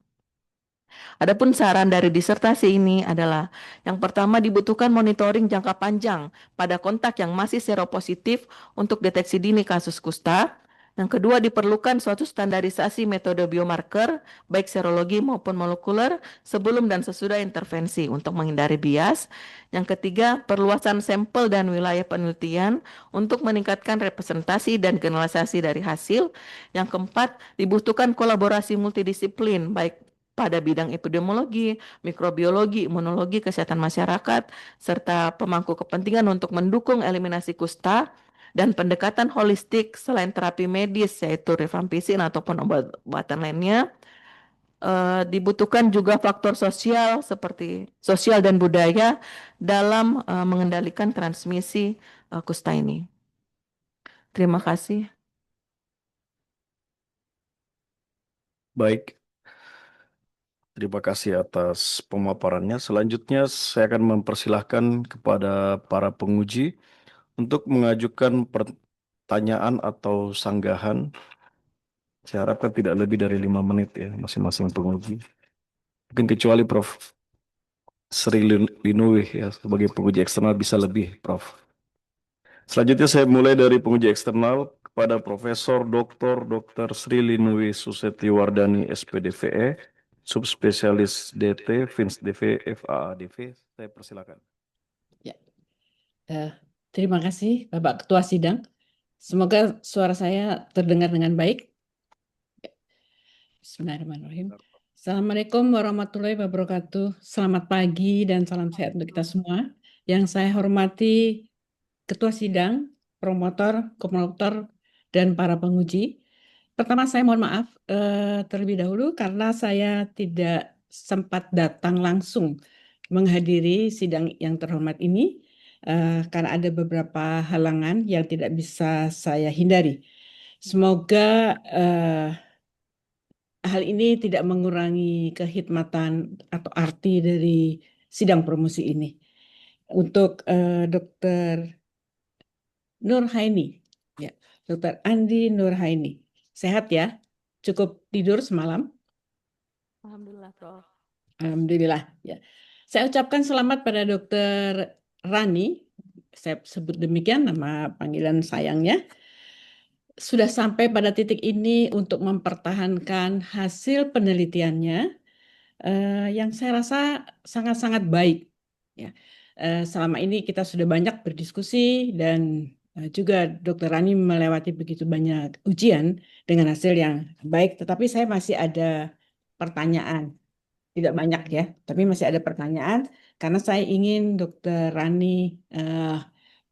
Adapun saran dari disertasi ini adalah yang pertama dibutuhkan monitoring jangka panjang pada kontak yang masih seropositif untuk deteksi dini kasus kusta. Yang kedua diperlukan suatu standarisasi metode biomarker baik serologi maupun molekuler sebelum dan sesudah intervensi untuk menghindari bias. Yang ketiga perluasan sampel dan wilayah penelitian untuk meningkatkan representasi dan generalisasi dari hasil. Yang keempat dibutuhkan kolaborasi multidisiplin baik pada bidang epidemiologi, mikrobiologi, imunologi, kesehatan masyarakat, serta pemangku kepentingan untuk mendukung eliminasi kusta dan pendekatan holistik selain terapi medis yaitu rifampicin ataupun obat-obatan lainnya. Dibutuhkan juga faktor sosial seperti sosial dan budaya dalam mengendalikan transmisi kusta ini. Terima kasih. Baik, terima kasih atas pemaparannya. Selanjutnya saya akan mempersilahkan kepada para penguji untuk mengajukan pertanyaan atau sanggahan. Saya harapkan tidak lebih dari 5 menit ya masing-masing penguji. Mungkin kecuali Prof. Sri Linuwih ya sebagai penguji eksternal bisa lebih, Prof. Selanjutnya saya mulai dari penguji eksternal kepada Profesor Dr. Sri Linuwih Susetiwardani SPDVE, subspesialis DT, Fins DV, FAADV. Saya persilakan. Ya. Terima kasih Bapak Ketua Sidang. Semoga suara saya terdengar dengan baik. Bismillahirrahmanirrahim. Assalamualaikum warahmatullahi wabarakatuh. Selamat pagi dan salam sehat untuk kita semua. Yang saya hormati Ketua Sidang, promotor, komulator, dan para penguji. Pertama saya mohon maaf terlebih dahulu karena saya tidak sempat datang langsung menghadiri sidang yang terhormat ini karena ada beberapa halangan yang tidak bisa saya hindari. Semoga hal ini tidak mengurangi kehikmatan atau arti dari sidang promosi ini. Untuk Dr. Nurhaini, ya, Dr. Andi Nurhaini, sehat ya? Cukup tidur semalam? Alhamdulillah, Prof. Alhamdulillah. Ya. Saya ucapkan selamat pada Dr. Rani, saya sebut demikian nama panggilan sayangnya, sudah sampai pada titik ini untuk mempertahankan hasil penelitiannya yang saya rasa sangat-sangat baik. Ya. Selama ini kita sudah banyak berdiskusi dan juga Dr. Rani melewati begitu banyak ujian dengan hasil yang baik, tetapi saya masih ada pertanyaan. tidak banyak ya, tapi masih ada pertanyaan karena saya ingin Dr. Rani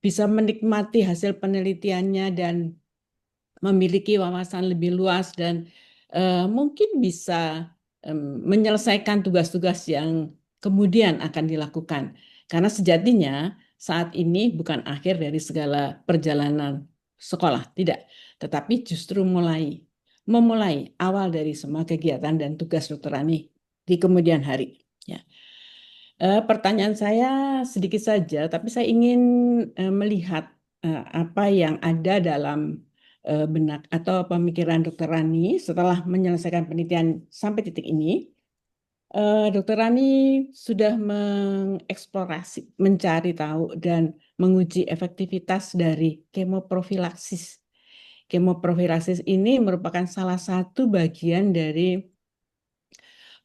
bisa menikmati hasil penelitiannya dan memiliki wawasan lebih luas dan mungkin bisa menyelesaikan tugas-tugas yang kemudian akan dilakukan. Karena sejatinya saat ini bukan akhir dari segala perjalanan sekolah, tidak, tetapi justru memulai awal dari semua kegiatan dan tugas Dr. Rani di kemudian hari. Ya. Pertanyaan saya sedikit saja, tapi saya ingin melihat apa yang ada dalam benak atau pemikiran Dr. Rani setelah menyelesaikan penelitian sampai titik ini. Dr. Rani sudah mengeksplorasi, mencari tahu dan menguji efektivitas dari kemoprofilaksis. Kemoprofilaksis ini merupakan salah satu bagian dari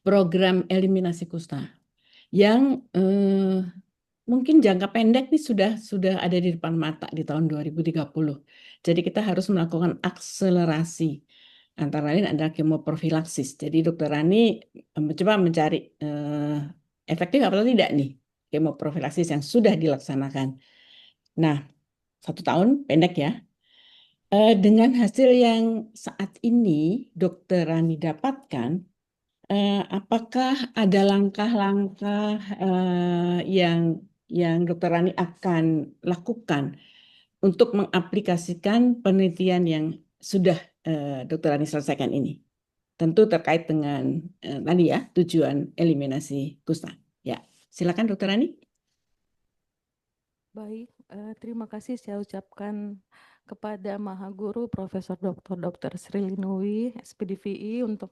program eliminasi kusta yang mungkin jangka pendek nih sudah ada di depan mata di tahun 2030. Jadi kita harus melakukan akselerasi. Antara lain adalah kemoprofilaksis. Jadi Dr. Rani mencoba mencari efektif atau tidak nih kemoprofilaksis yang sudah dilaksanakan. Nah, 1 tahun pendek ya. Dengan hasil yang saat ini Dr. Rani dapatkan, apakah ada langkah-langkah yang Dr. Rani akan lakukan untuk mengaplikasikan penelitian yang sudah Dr. Rani selesaikan ini? Tentu terkait dengan tadi ya tujuan eliminasi kusta. Ya, silakan Dr. Rani. Baik, terima kasih saya ucapkan kepada Maha Guru Profesor Dr. Sri Linuwi, SPDVI untuk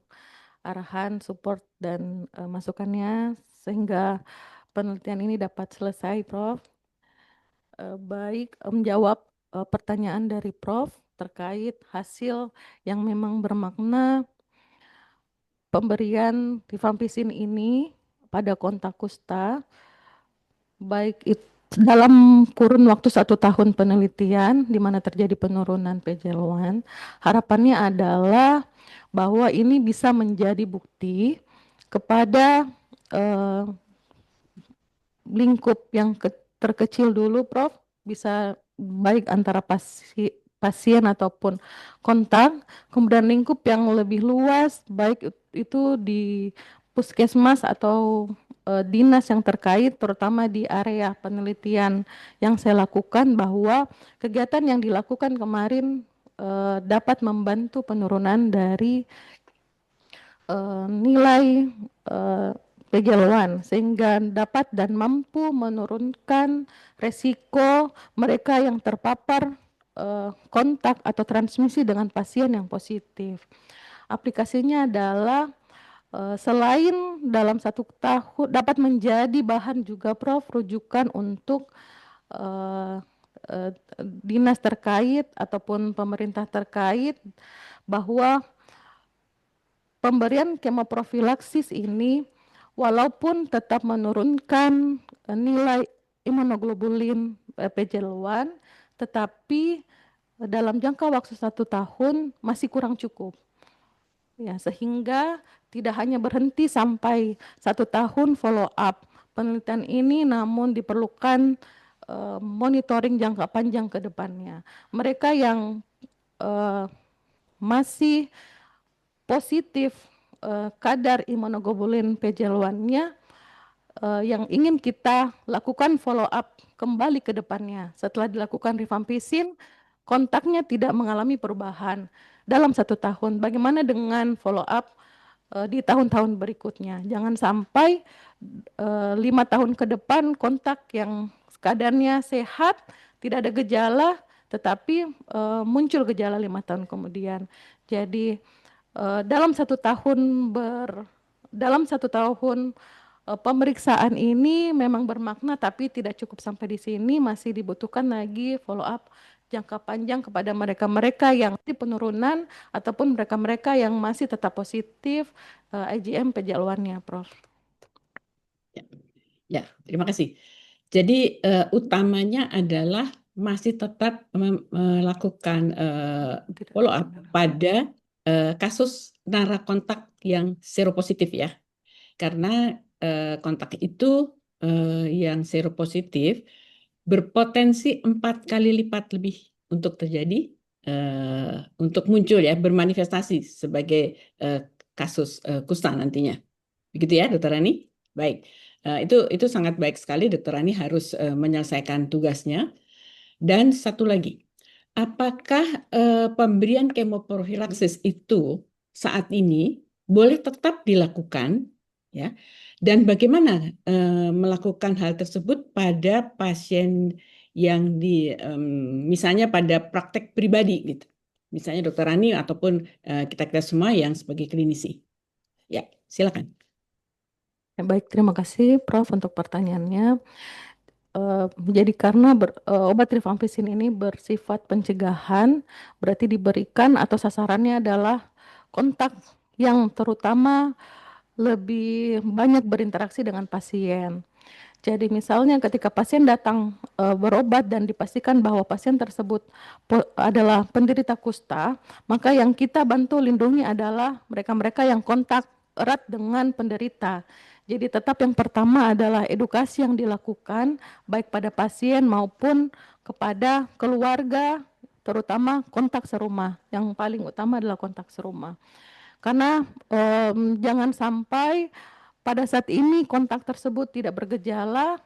arahan, support, dan masukannya sehingga penelitian ini dapat selesai, Prof. Baik, menjawab pertanyaan dari Prof terkait hasil yang memang bermakna pemberian rifampicin ini pada kontak kusta, baik itu dalam kurun waktu 1 tahun penelitian di mana terjadi penurunan PJL1, harapannya adalah bahwa ini bisa menjadi bukti kepada lingkup yang terkecil dulu, Prof, bisa baik antara pasien ataupun kontak, kemudian lingkup yang lebih luas, baik itu di puskesmas atau dinas yang terkait, terutama di area penelitian yang saya lakukan, bahwa kegiatan yang dilakukan kemarin dapat membantu penurunan dari nilai PJL1 sehingga dapat dan mampu menurunkan resiko mereka yang terpapar kontak atau transmisi dengan pasien yang positif. Aplikasinya adalah selain dalam 1 tahun dapat menjadi bahan juga, Prof, rujukan untuk dinas terkait ataupun pemerintah terkait bahwa pemberian kemoprofilaksis ini walaupun tetap menurunkan nilai imunoglobulin PJL1, tetapi dalam jangka waktu 1 tahun masih kurang cukup. Ya, sehingga tidak hanya berhenti sampai 1 tahun follow up penelitian ini, namun diperlukan monitoring jangka panjang ke depannya. Mereka yang masih positif kadar imunoglobulin PJL1-nya yang ingin kita lakukan follow up kembali ke depannya. Setelah dilakukan rifampicin, kontaknya tidak mengalami perubahan dalam 1 tahun. Bagaimana dengan follow up di tahun-tahun berikutnya? Jangan sampai 5 tahun ke depan kontak yang keadaannya sehat, tidak ada gejala, tetapi muncul gejala 5 tahun kemudian. Jadi dalam 1 tahun pemeriksaan ini memang bermakna, tapi tidak cukup sampai di sini, masih dibutuhkan lagi follow up jangka panjang kepada mereka-mereka yang di penurunan ataupun mereka-mereka yang masih tetap positif IgM PJL1-nya, Prof. Ya, terima kasih. Jadi utamanya adalah masih tetap melakukan follow up pada kasus narakontak yang seropositif ya. karena kontak itu yang seropositif berpotensi 4 kali lipat lebih untuk terjadi, untuk muncul ya, bermanifestasi sebagai kasus kusta nantinya. Begitu ya, Dokter Rani? Baik, itu sangat baik sekali. Dokter Rani harus menyelesaikan tugasnya. Dan satu lagi, apakah pemberian kemoprofilaksis itu saat ini boleh tetap dilakukan, ya? Dan bagaimana melakukan hal tersebut pada pasien yang misalnya pada praktek pribadi gitu, misalnya Dokter Rani ataupun kita semua yang sebagai klinisi. Ya, silakan. Ya, baik, terima kasih Prof untuk pertanyaannya. Jadi karena obat rifampicin ini bersifat pencegahan, berarti diberikan atau sasarannya adalah kontak yang terutama lebih banyak berinteraksi dengan pasien. Jadi misalnya ketika pasien datang berobat dan dipastikan bahwa pasien tersebut adalah penderita kusta, maka yang kita bantu lindungi adalah mereka-mereka yang kontak erat dengan penderita. Jadi tetap yang pertama adalah edukasi yang dilakukan baik pada pasien maupun kepada keluarga, terutama kontak serumah. Yang paling utama adalah kontak serumah. Karena jangan sampai pada saat ini kontak tersebut tidak bergejala,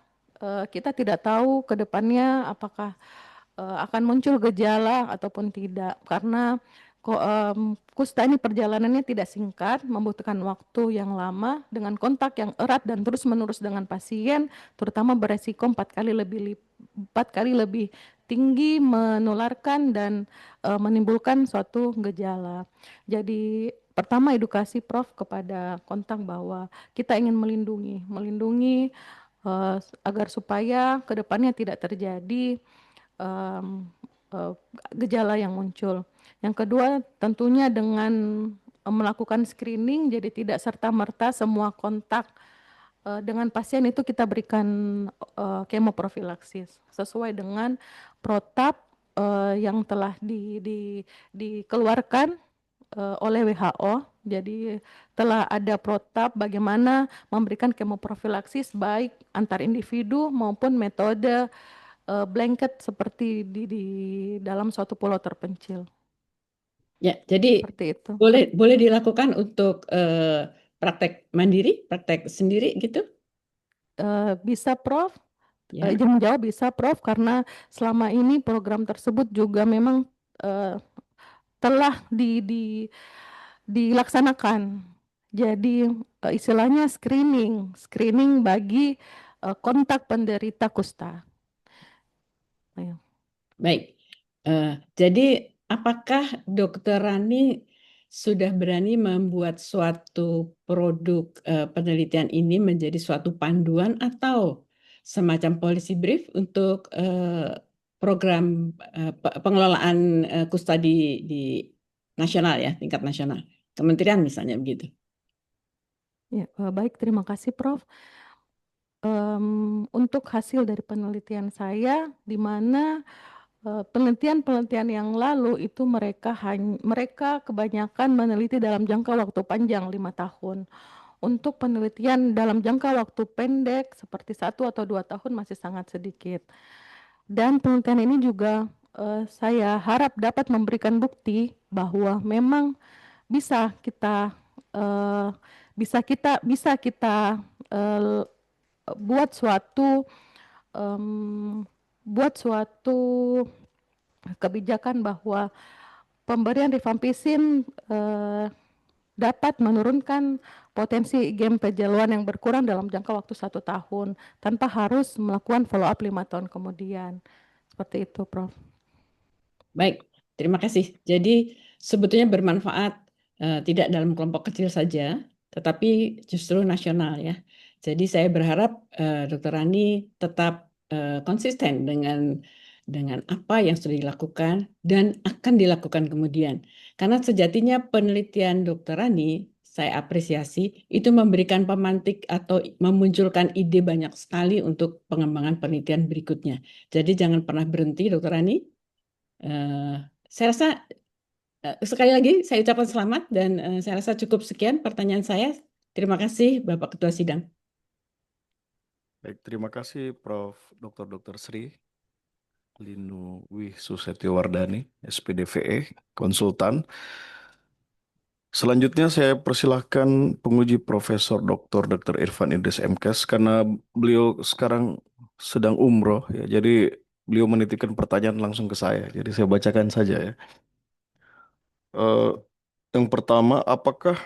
kita tidak tahu ke depannya apakah akan muncul gejala ataupun tidak. Karena kusta ini perjalanannya tidak singkat, membutuhkan waktu yang lama dengan kontak yang erat dan terus-menerus dengan pasien, terutama beresiko 4 kali lebih tinggi menularkan dan menimbulkan suatu gejala. Jadi pertama edukasi Prof kepada kontak bahwa kita ingin melindungi agar supaya ke depannya tidak terjadi gejala yang muncul. Yang kedua tentunya dengan melakukan screening, jadi tidak serta-merta semua kontak dengan pasien itu kita berikan kemoprofilaksis sesuai dengan protap yang telah dikeluarkan oleh WHO. Jadi telah ada protap bagaimana memberikan kemoprofilaksis baik antar individu maupun metode blanket seperti di dalam suatu pulau terpencil. Ya, jadi Seperti itu. boleh dilakukan untuk praktek mandiri, praktek sendiri gitu? Bisa Prof, Ya. izin menjawab bisa Prof, karena selama ini program tersebut juga memang telah dilaksanakan. Jadi istilahnya screening bagi kontak penderita kusta. Ayo. Baik, jadi apakah Dokter Rani sudah berani membuat suatu produk penelitian ini menjadi suatu panduan atau semacam policy brief untuk program pengelolaan kusta di nasional ya, tingkat nasional, kementerian misalnya begitu? Ya, baik, terima kasih Prof. Untuk hasil dari penelitian saya, di mana penelitian-penelitian yang lalu itu mereka kebanyakan meneliti dalam jangka waktu panjang 5 tahun. Untuk penelitian dalam jangka waktu pendek seperti 1 atau 2 tahun masih sangat sedikit. Dan penelitian ini juga saya harap dapat memberikan bukti bahwa memang bisa kita buat suatu kebijakan bahwa pemberian rifampicin dapat menurunkan potensi IgM penjeluan yang berkurang dalam jangka waktu 1 tahun tanpa harus melakukan follow up 5 tahun kemudian. Seperti itu, Prof. Baik, terima kasih. Jadi sebetulnya bermanfaat tidak dalam kelompok kecil saja, tetapi justru nasional ya. Jadi saya berharap Dr. Rani tetap konsisten dengan apa yang sudah dilakukan dan akan dilakukan kemudian. Karena sejatinya penelitian Dr. Rani saya apresiasi itu memberikan pemantik atau memunculkan ide banyak sekali untuk pengembangan penelitian berikutnya. Jadi jangan pernah berhenti, Dr. Rani. Saya rasa sekali lagi saya ucapkan selamat dan saya rasa cukup sekian pertanyaan saya. Terima kasih, Bapak Ketua Sidang. Baik, terima kasih Prof. Dr. Sri Linu Wih Susetio-Wardani, SPDVE, konsultan. Selanjutnya saya persilahkan penguji Profesor Dr. Irfan Idris MKes karena beliau sekarang sedang umroh ya. Jadi beliau menitipkan pertanyaan langsung ke saya. Jadi saya bacakan saja ya. Eh, yang pertama, apakah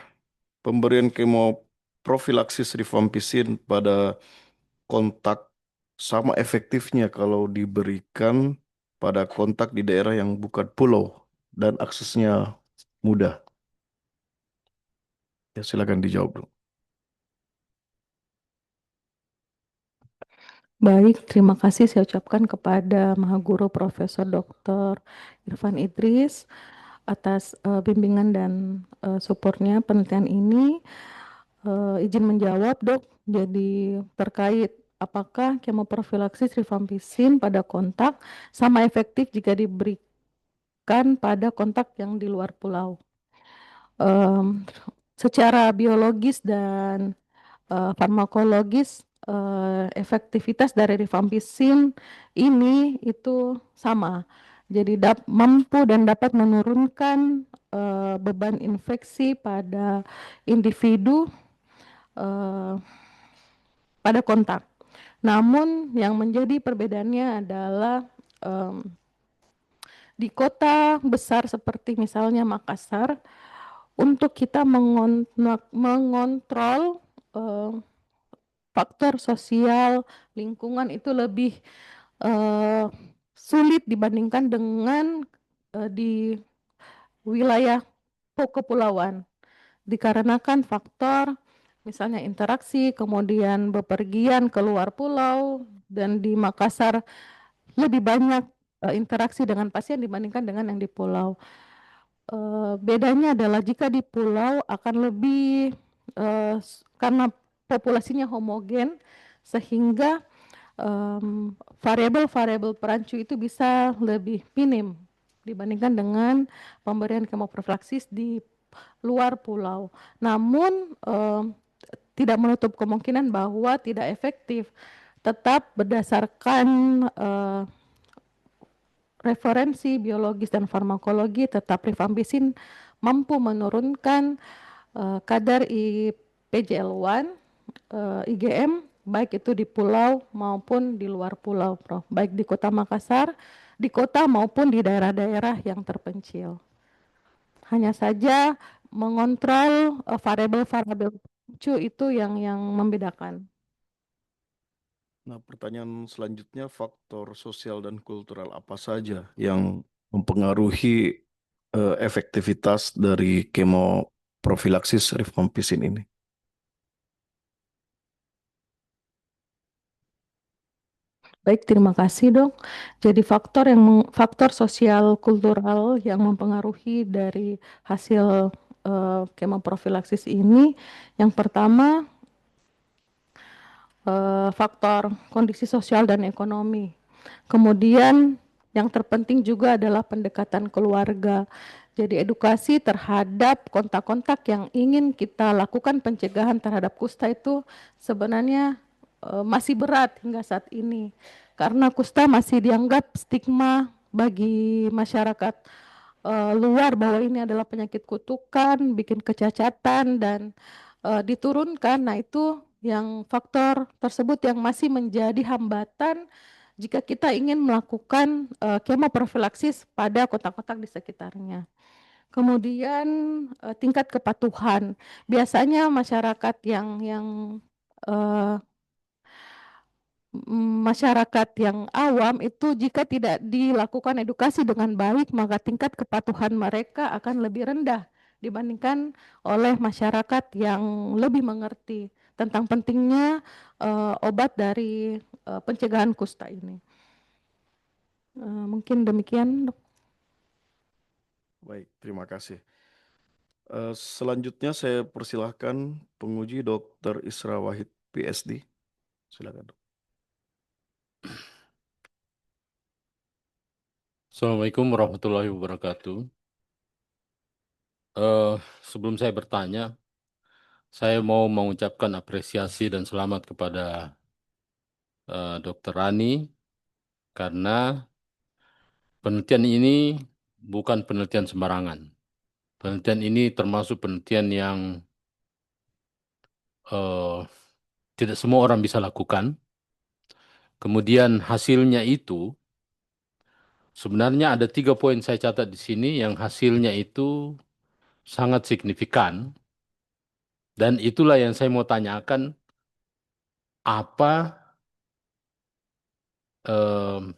pemberian kemokrafilaksis rifampicin pada kontak sama efektifnya kalau diberikan pada kontak di daerah yang bukan pulau dan aksesnya mudah? Ya, silakan dijawab, Bro. Baik, terima kasih saya ucapkan kepada Maha Guru Profesor Dr. Irfan Idris atas bimbingan dan supportnya penelitian ini. Izin menjawab, Dok. Jadi terkait apakah kemoprofilaksis rifampicin pada kontak sama efektif jika diberikan pada kontak yang di luar pulau? Secara biologis dan farmakologis, efektivitas dari rifampicin ini itu sama. Jadi mampu dan dapat menurunkan beban infeksi pada individu pada kontak. Namun yang menjadi perbedaannya adalah di kota besar seperti misalnya Makassar, untuk kita mengontrol faktor sosial lingkungan itu lebih sulit dibandingkan dengan di wilayah kepulauan, dikarenakan faktor misalnya interaksi, kemudian bepergian ke luar pulau, dan di Makassar lebih banyak interaksi dengan pasien dibandingkan dengan yang di pulau. Bedanya adalah jika di pulau akan lebih karena populasinya homogen sehingga variabel-variabel perancu itu bisa lebih minim dibandingkan dengan pemberian kemoprofilaksis di luar pulau. Namun tidak menutup kemungkinan bahwa tidak efektif. Tetap berdasarkan referensi biologis dan farmakologi, tetap rifampicin mampu menurunkan kadar PGL1, IgM, baik itu di pulau maupun di luar pulau, Prof. Baik di Kota Makassar, di kota maupun di daerah-daerah yang terpencil. Hanya saja mengontrol variabel-variabel itu yang membedakan. Nah, pertanyaan selanjutnya, faktor sosial dan kultural apa saja yang mempengaruhi efektivitas dari kemoprofilaksis rifampicin ini? Baik, terima kasih, Dok. Jadi faktor sosial kultural yang mempengaruhi dari hasil kemoprofilaksis ini, yang pertama faktor kondisi sosial dan ekonomi. Kemudian yang terpenting juga adalah pendekatan keluarga. Jadi edukasi terhadap kontak-kontak yang ingin kita lakukan pencegahan terhadap kusta itu sebenarnya masih berat hingga saat ini. Karena kusta masih dianggap stigma bagi masyarakat luar bahwa ini adalah penyakit kutukan, bikin kecacatan dan diturunkan. Nah, itu yang faktor tersebut yang masih menjadi hambatan jika kita ingin melakukan kemoprofilaksis pada kotak-kotak di sekitarnya. Kemudian tingkat kepatuhan. Biasanya masyarakat masyarakat yang awam itu jika tidak dilakukan edukasi dengan baik, maka tingkat kepatuhan mereka akan lebih rendah dibandingkan oleh masyarakat yang lebih mengerti tentang pentingnya obat dari pencegahan kusta ini. Mungkin demikian, Dok. Baik, terima kasih. Selanjutnya saya persilahkan penguji Dr. Isra Wahid, PSD. Silakan, Dok. Assalamualaikum warahmatullahi wabarakatuh. Sebelum saya bertanya, Saya mau mengucapkan apresiasi dan selamat kepada Dr. Rani karena penelitian ini bukan penelitian sembarangan. Penelitian ini termasuk penelitian yang eh, tidak semua orang bisa lakukan. Kemudian hasilnya itu sebenarnya ada 3 poin saya catat di sini yang hasilnya itu sangat signifikan. Dan itulah yang saya mau tanyakan, apa em,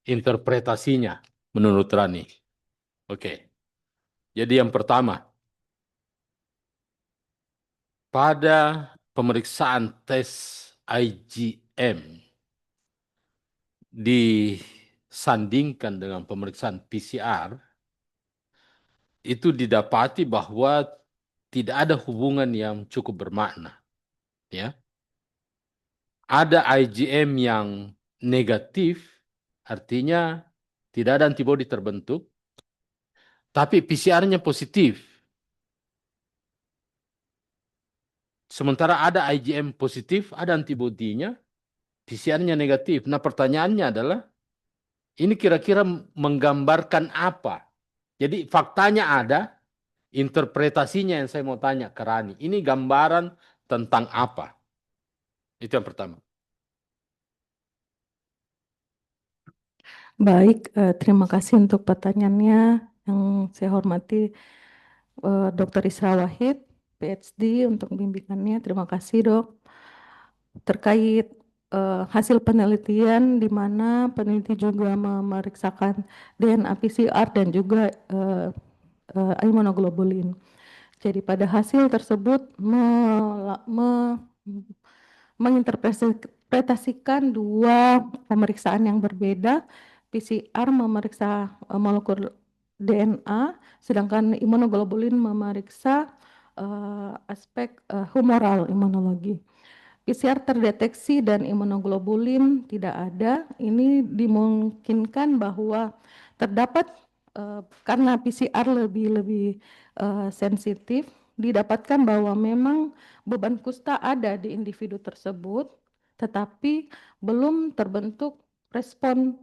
interpretasinya menurut Rani? Oke, jadi yang pertama, pada pemeriksaan tes IgM disandingkan dengan pemeriksaan PCR, itu didapati bahwa tidak ada hubungan yang cukup bermakna. Ya, ada IgM yang negatif, artinya tidak ada antibodi terbentuk, tapi PCR-nya positif. Sementara ada IgM positif, ada antibodinya, PCR-nya negatif. Nah, pertanyaannya adalah, ini kira-kira menggambarkan apa? Jadi faktanya ada, interpretasinya yang saya mau tanya ke Rani. Ini gambaran tentang apa? Itu yang pertama. Baik, terima kasih untuk pertanyaannya. Yang saya hormati Dr. Isra Wahid, PhD, untuk bimbingannya. Terima kasih, Dok. Terkait hasil penelitian di mana peneliti juga memeriksakan DNA PCR dan juga imunoglobulin. Jadi pada hasil tersebut menginterpretasikan dua pemeriksaan yang berbeda. PCR memeriksa molekul DNA, sedangkan imunoglobulin memeriksa aspek humoral imunologi. PCR terdeteksi dan imunoglobulin tidak ada. Ini dimungkinkan bahwa terdapat karena PCR lebih sensitif, didapatkan bahwa memang beban kusta ada di individu tersebut, tetapi belum terbentuk respon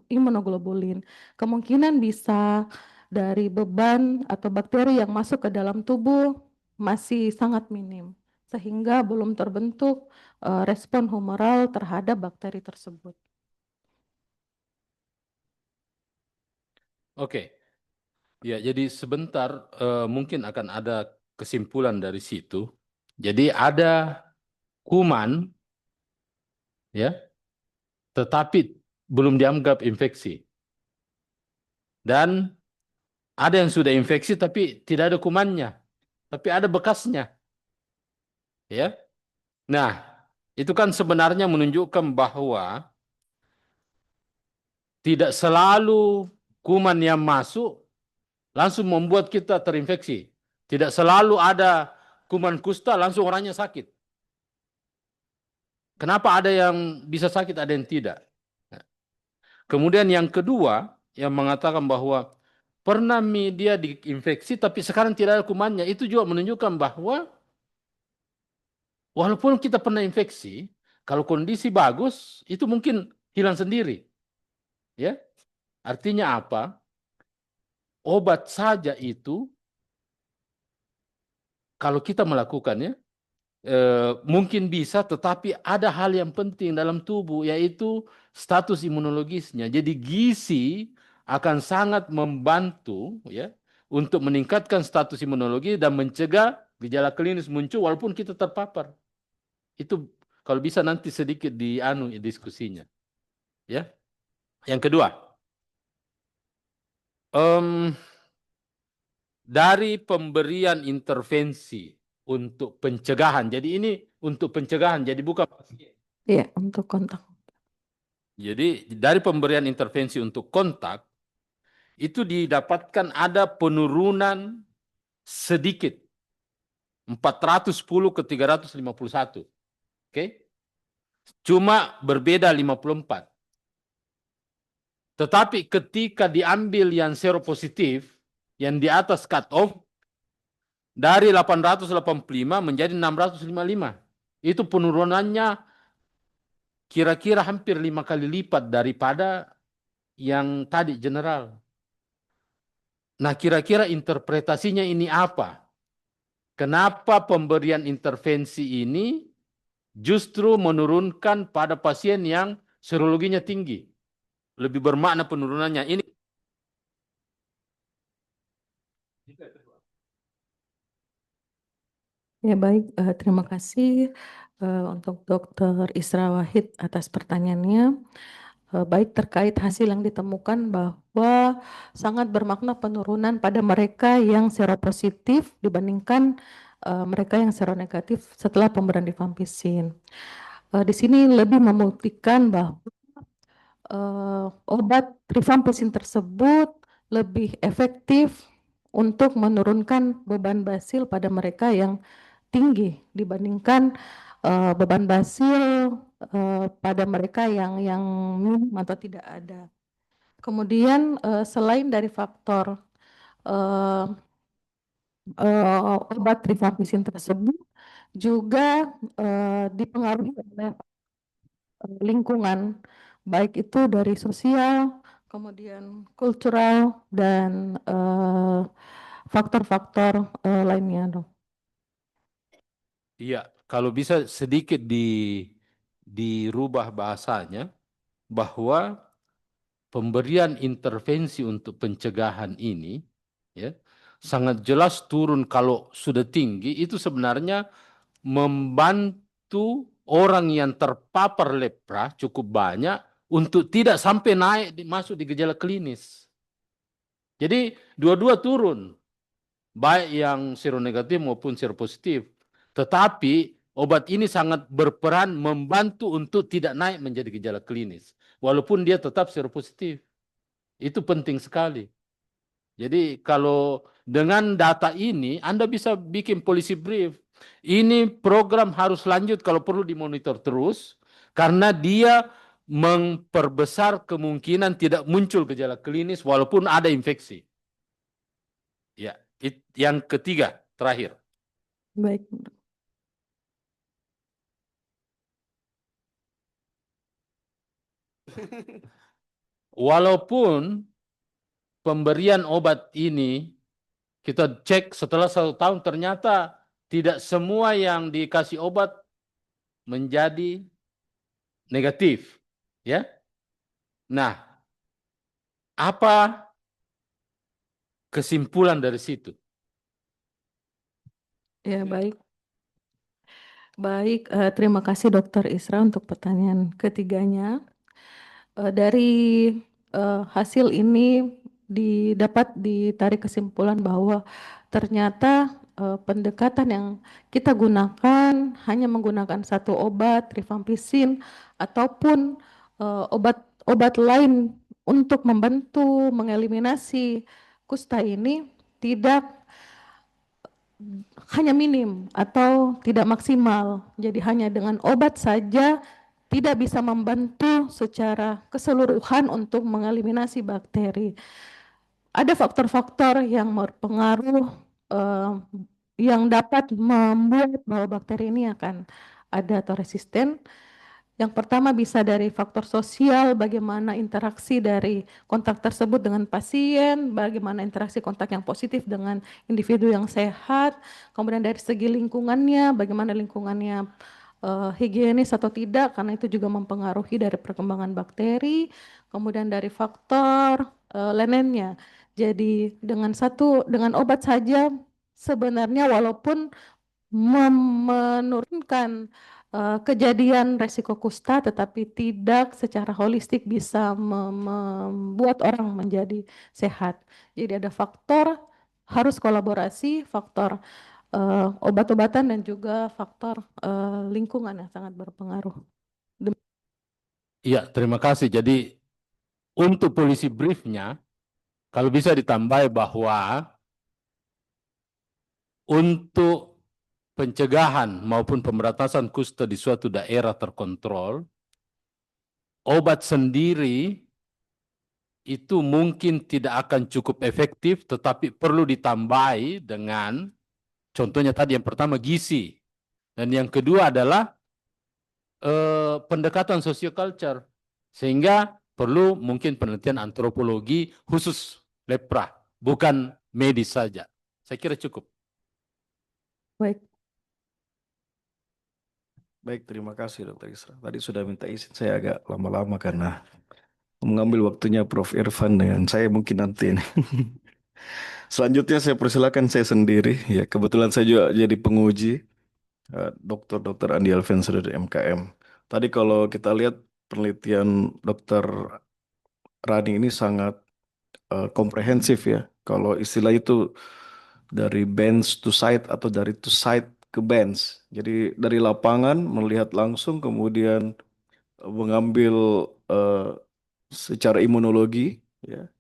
imunoglobulin. Kemungkinan bisa dari beban atau bakteri yang masuk ke dalam tubuh masih sangat minim, sehingga belum terbentuk respon humoral terhadap bakteri tersebut. Oke, ya jadi sebentar mungkin akan ada kesimpulan dari situ. Jadi ada kuman, ya, tetapi belum dianggap infeksi. Dan ada yang sudah infeksi tapi tidak ada kumannya, tapi ada bekasnya. Ya. Nah, itu kan sebenarnya menunjukkan bahwa tidak selalu kuman yang masuk langsung membuat kita terinfeksi. Tidak selalu ada kuman kusta langsung orangnya sakit. Kenapa ada yang bisa sakit, ada yang tidak? Kemudian yang kedua, yang mengatakan bahwa pernah dia diinfeksi tapi sekarang tidak ada kumannya, itu juga menunjukkan bahwa walaupun kita pernah infeksi, kalau kondisi bagus, itu mungkin hilang sendiri. Ya, artinya apa? Obat saja itu, kalau kita melakukannya, mungkin bisa, tetapi ada hal yang penting dalam tubuh, yaitu status imunologisnya. Jadi gizi akan sangat membantu, ya, untuk meningkatkan status imunologi dan mencegah gejala klinis muncul walaupun kita terpapar. Itu kalau bisa nanti sedikit diskusinya. Ya. Yang kedua, dari pemberian intervensi untuk pencegahan. Jadi ini untuk pencegahan, jadi bukan pasien. Iya, untuk kontak. Jadi dari pemberian intervensi untuk kontak, itu didapatkan ada penurunan sedikit. 410 ke 351. Oke? Cuma berbeda 54. Tetapi ketika diambil yang seropositif, yang di atas cut off, dari 885 menjadi 655. Itu penurunannya kira-kira hampir 5 kali lipat daripada yang tadi general. Nah, kira-kira interpretasinya ini apa? Kenapa pemberian intervensi ini justru menurunkan pada pasien yang serologinya tinggi? Lebih bermakna penurunannya. Ini Ya baik, terima kasih untuk Dr. Isra Wahid atas pertanyaannya. Baik terkait hasil yang ditemukan bahwa sangat bermakna penurunan pada mereka yang seropositif dibandingkan mereka yang seronegatif setelah pemberian rifampicin. Di sini lebih membuktikan bahwa obat rifampicin tersebut lebih efektif untuk menurunkan beban basil pada mereka yang tinggi dibandingkan beban basil pada mereka yang minim atau tidak ada. Kemudian selain dari faktor eh, obat rifampicin tersebut juga dipengaruhi oleh lingkungan, baik itu dari sosial, kemudian kultural dan faktor-faktor lainnya, Dok. iya, kalau bisa sedikit dirubah bahasanya bahwa pemberian intervensi untuk pencegahan ini ya sangat jelas turun kalau sudah tinggi itu sebenarnya membantu orang yang terpapar lepra cukup banyak untuk tidak sampai naik masuk di gejala klinis. Jadi dua-dua turun, baik yang seronegatif maupun seropositif. Tetapi obat ini sangat berperan membantu untuk tidak naik menjadi gejala klinis, walaupun dia tetap seropositif. Itu penting sekali. Jadi kalau dengan data ini Anda bisa bikin policy brief. Ini program harus lanjut kalau perlu dimonitor terus karena dia memperbesar kemungkinan tidak muncul gejala klinis walaupun ada infeksi. Ya, yang ketiga, terakhir. Baik. Walaupun pemberian obat ini kita cek setelah 1 tahun ternyata tidak semua yang dikasih obat menjadi negatif, ya. Nah, apa kesimpulan dari situ? Ya, baik. Baik, terima kasih Dr. Isra untuk pertanyaan ketiganya. Dari hasil ini dapat ditarik kesimpulan bahwa ternyata pendekatan yang kita gunakan hanya menggunakan satu obat, rifampicin, ataupun obat-obat lain untuk membantu mengeliminasi kusta ini tidak hanya minim atau tidak maksimal. Jadi hanya dengan obat saja tidak bisa membantu secara keseluruhan untuk mengeliminasi bakteri. Ada faktor-faktor yang berpengaruh yang dapat membuat bahwa bakteri ini akan ada atau resisten. Yang pertama bisa dari faktor sosial, bagaimana interaksi dari kontak tersebut dengan pasien, bagaimana interaksi kontak yang positif dengan individu yang sehat, kemudian dari segi lingkungannya, bagaimana lingkungannya higienis atau tidak, karena itu juga mempengaruhi dari perkembangan bakteri, kemudian dari faktor lainnya. Jadi dengan obat saja sebenarnya walaupun menurunkan kejadian resiko kusta, tetapi tidak secara holistik bisa membuat orang menjadi sehat. Jadi ada faktor harus kolaborasi, faktor obat-obatan dan juga faktor lingkungan yang sangat berpengaruh. Iya, terima kasih. Jadi untuk polisi briefnya, kalau bisa ditambah bahwa untuk pencegahan maupun pemberantasan kusta di suatu daerah terkontrol, obat sendiri itu mungkin tidak akan cukup efektif, tetapi perlu ditambahi dengan Contohnya tadi yang pertama gizi, dan yang kedua adalah pendekatan socioculture, sehingga perlu mungkin penelitian antropologi khusus lepra, bukan medis saja. Saya kira cukup. Baik, Baik, terima kasih Dr. Isra. Tadi sudah minta izin saya agak lama-lama karena mengambil waktunya Prof. Irfan dengan saya mungkin nanti ini. Selanjutnya saya persilakan saya sendiri. Ya, kebetulan saya juga jadi penguji Dr. Andi Alfian dari MKM. Tadi kalau kita lihat penelitian Dr. Rani ini sangat komprehensif ya. Kalau istilah itu dari bench to site atau dari to site ke bench. Jadi dari lapangan melihat langsung kemudian mengambil secara imunologi ya,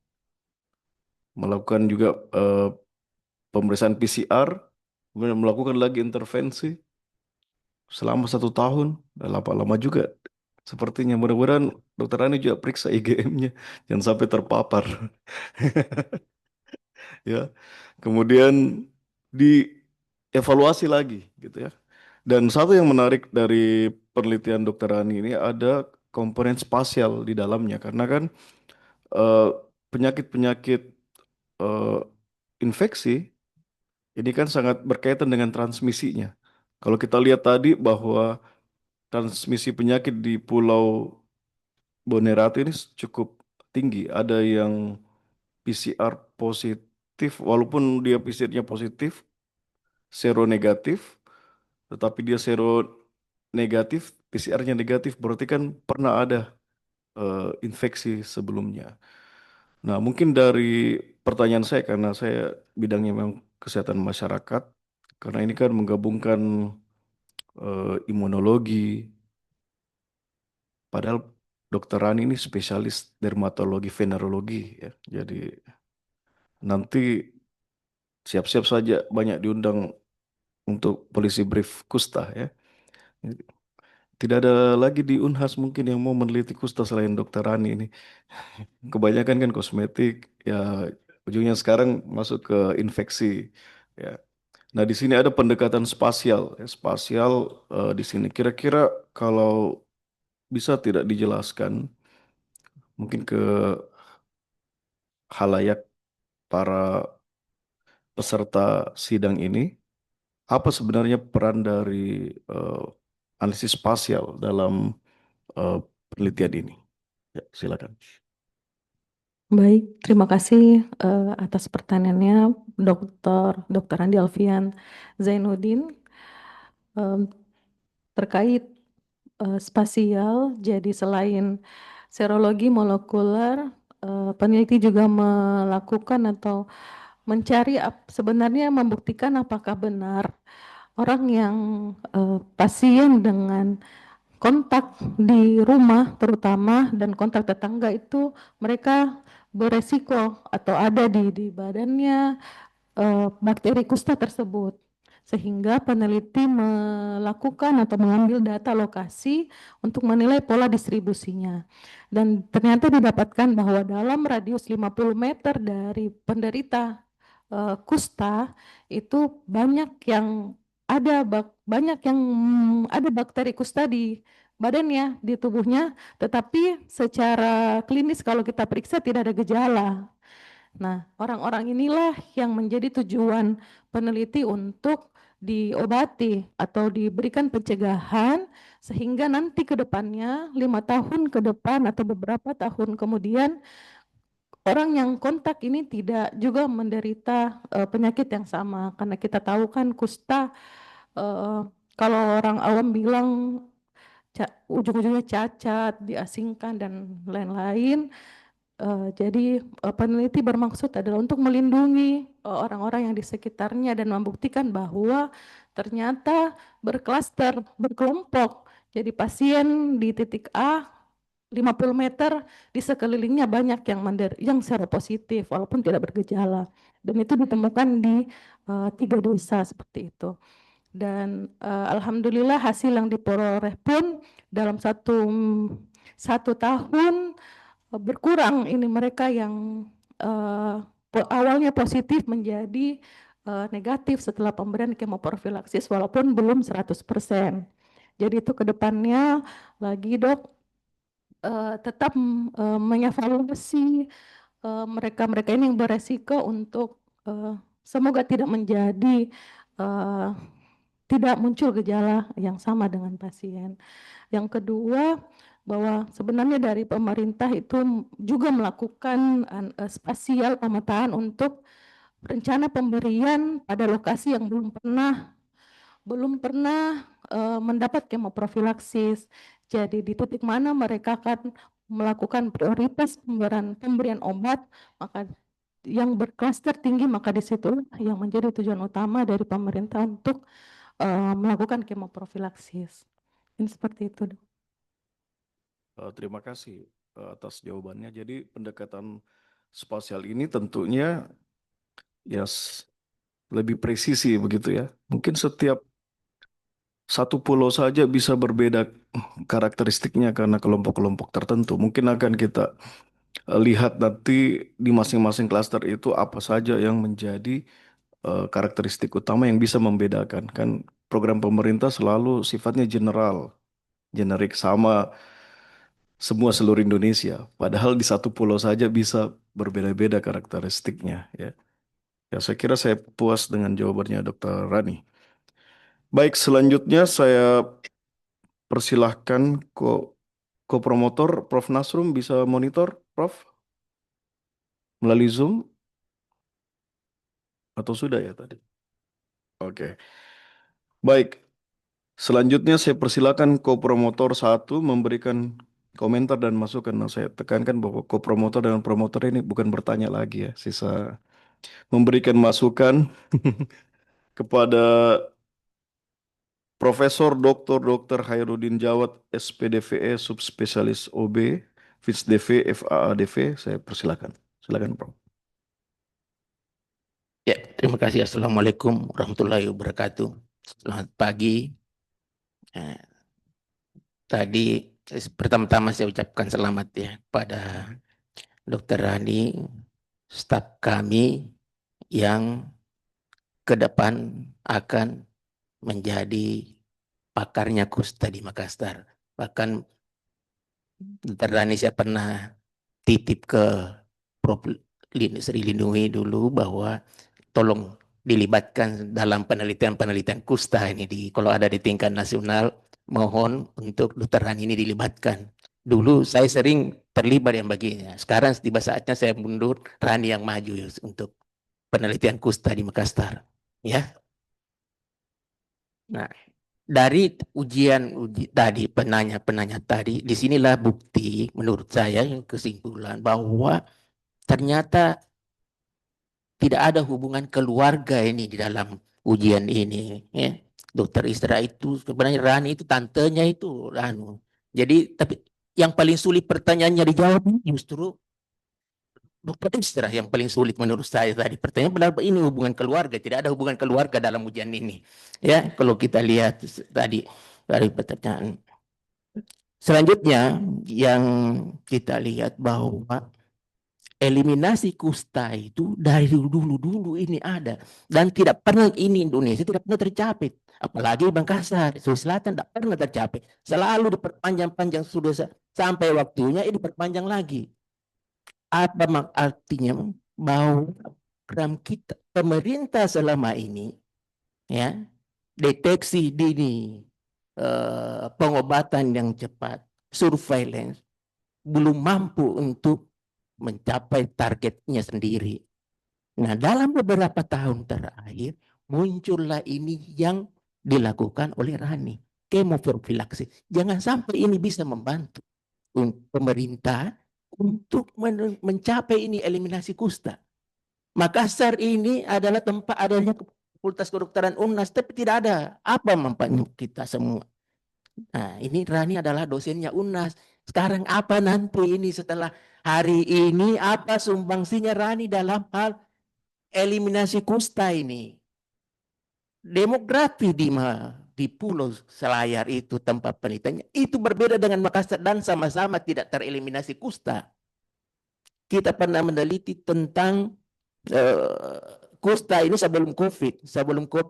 melakukan juga pemeriksaan PCR, kemudian melakukan lagi intervensi selama 1 tahun. Lama-lama juga sepertinya. Mudah-mudahan Dokter Rani juga periksa IgM-nya, jangan sampai terpapar. Ya, kemudian dievaluasi lagi gitu ya. Dan satu yang menarik dari penelitian Dokter Rani ini ada komponen spasial di dalamnya karena kan eh, penyakit-penyakit eh, infeksi ini kan sangat berkaitan dengan transmisinya. Kalau kita lihat tadi bahwa transmisi penyakit di Pulau Bonerate ini cukup tinggi. Ada yang PCR positif, walaupun dia PCR-nya positif, seronegatif, tetapi dia seronegatif, PCR-nya negatif, berarti kan pernah ada infeksi sebelumnya. Nah, mungkin dari pertanyaan saya, karena saya bidangnya memang kesehatan masyarakat, karena ini kan menggabungkan imunologi, padahal Dokter Rani ini spesialis dermatologi venerologi ya. Jadi nanti siap-siap saja banyak diundang untuk polisi brief kusta ya. Tidak ada lagi di Unhas mungkin yang mau meneliti kusta selain Dokter Rani ini. Kebanyakan kan kosmetik ya, ujungnya sekarang masuk ke infeksi ya. Nah, di sini ada pendekatan spasial ya. Spasial di sini kira-kira kalau bisa tidak dijelaskan mungkin ke halayak para peserta sidang ini, apa sebenarnya peran dari analisis spasial dalam eh, penelitian ini? Ya, silakan. baik. Terima kasih atas pertanyaannya, Dr. Andi Alfian Zainuddin. Terkait spasial, jadi selain serologi molekuler, peneliti juga melakukan atau mencari sebenarnya membuktikan apakah benar orang yang pasien dengan kontak di rumah terutama dan kontak tetangga itu mereka beresiko atau ada di badannya bakteri kusta tersebut, sehingga peneliti melakukan atau mengambil data lokasi untuk menilai pola distribusinya. Dan ternyata didapatkan bahwa dalam radius 50 meter dari penderita kusta itu banyak yang ada bakteri kusta di badannya, di tubuhnya, tetapi secara klinis kalau kita periksa tidak ada gejala. Nah, orang-orang inilah yang menjadi tujuan peneliti untuk diobati atau diberikan pencegahan sehingga nanti ke depannya 5 tahun ke depan atau beberapa tahun kemudian orang yang kontak ini tidak juga menderita penyakit yang sama, karena kita tahu kan kusta kalau orang awam bilang ujung-ujungnya cacat, diasingkan dan lain-lain. Jadi peneliti bermaksud adalah untuk melindungi orang-orang yang di sekitarnya dan membuktikan bahwa ternyata berklaster, berkelompok. Jadi pasien di titik A 50 meter di sekelilingnya banyak yang seropositif walaupun tidak bergejala. Dan itu ditemukan di 3 desa seperti itu. Dan alhamdulillah hasil yang diperoleh pun dalam satu tahun berkurang ini mereka yang awalnya positif menjadi negatif setelah pemberian kemoprofilaksis walaupun belum 100%. Jadi itu ke depannya lagi dok tetap mengevaluasi mereka-mereka ini yang beresiko untuk semoga tidak menjadi tidak muncul gejala yang sama dengan pasien. Yang kedua, bahwa sebenarnya dari pemerintah itu juga melakukan spasial pemetaan untuk rencana pemberian pada lokasi yang belum pernah mendapat kemoprofilaksis. Jadi di titik mana mereka akan melakukan prioritas pemberian obat, maka yang berklaster tinggi, maka di situ yang menjadi tujuan utama dari pemerintah untuk melakukan kemoprofilaksis. Ini seperti itu, Dok. Terima kasih atas jawabannya. Jadi pendekatan spasial ini tentunya ya lebih presisi begitu ya. Mungkin setiap satu pulau saja bisa berbeda karakteristiknya karena kelompok-kelompok tertentu. Mungkin akan kita lihat nanti di masing-masing klaster itu apa saja yang menjadi karakteristik utama yang bisa membedakan. Kan program pemerintah selalu sifatnya generik sama semua seluruh Indonesia. Padahal di satu pulau saja bisa berbeda-beda karakteristiknya ya. Ya, saya kira saya puas dengan jawabannya Dr. Rani. Baik, selanjutnya saya persilahkan kopromotor Prof. Nasrum bisa monitor, Prof, melalui Zoom atau sudah ya tadi? Oke. Baik, selanjutnya saya persilakan kopromotor 1 memberikan komentar dan masukan. Nah, saya tekankan bahwa kopromotor dan promotor ini bukan bertanya lagi ya, sisa memberikan masukan kepada Profesor Dr. Hairudin Jawad, SPDVE, Subspesialis OB, FISDV, FAADV. Saya persilakan. Silakan, Prof. Ya, terima kasih. Assalamualaikum warahmatullahi wabarakatuh. Selamat pagi. Tadi pertama-tama saya ucapkan selamat ya pada Dr. Rani, staf kami yang ke depan akan menjadi pakarnya kusta di Makassar. Bahkan Dr. Rani saya pernah titip ke Prof. Sri Lindungi dulu bahwa tolong dilibatkan dalam penelitian-penelitian kusta ini kalau ada di tingkat nasional, mohon untuk Dr. Rani ini dilibatkan. Dulu saya sering terlibat yang baginya. Sekarang tiba saatnya saya mundur, Rani yang maju untuk penelitian kusta di Makassar. Ya. Nah, dari ujian tadi penanya tadi, disinilah bukti menurut saya yang kesimpulan bahwa ternyata tidak ada hubungan keluarga ini di dalam ujian ini. Ya. Dokter Isra itu sebenarnya Rani itu tantenya itu Ranu. Jadi tapi yang paling sulit pertanyaannya dijawab justru Dokter Isra yang paling sulit menurut saya tadi. Pertanyaan benar ini hubungan keluarga, tidak ada hubungan keluarga dalam ujian ini. Ya, kalau kita lihat tadi dari pertanyaan. Selanjutnya yang kita lihat bahwa eliminasi kusta itu dari dulu ini ada dan tidak pernah ini Indonesia tidak pernah tercapai, apalagi Makassar, Sulawesi Selatan tidak pernah tercapai, selalu diperpanjang sudah sampai waktunya ini diperpanjang lagi. Apa artinya? Bahwa program kita pemerintah selama ini ya deteksi dini, pengobatan yang cepat, surveillance belum mampu untuk mencapai targetnya sendiri. Nah, dalam beberapa tahun terakhir muncullah ini yang dilakukan oleh Rani, kemoprofilaksis. Jangan sampai ini bisa membantu pemerintah untuk mencapai ini eliminasi kusta. Makassar ini adalah tempat adanya Fakultas Kedokteran UNAS, tapi tidak ada apa manfaatnya kita semua. Nah, ini Rani adalah dosennya UNAS. Sekarang apa nanti ini setelah hari ini, apa sumbangsinya Rani dalam hal eliminasi kusta ini? Demografi di Pulau Selayar itu tempat penelitiannya itu berbeda dengan Makassar dan sama-sama tidak tereliminasi kusta. Kita pernah meneliti tentang kusta ini sebelum COVID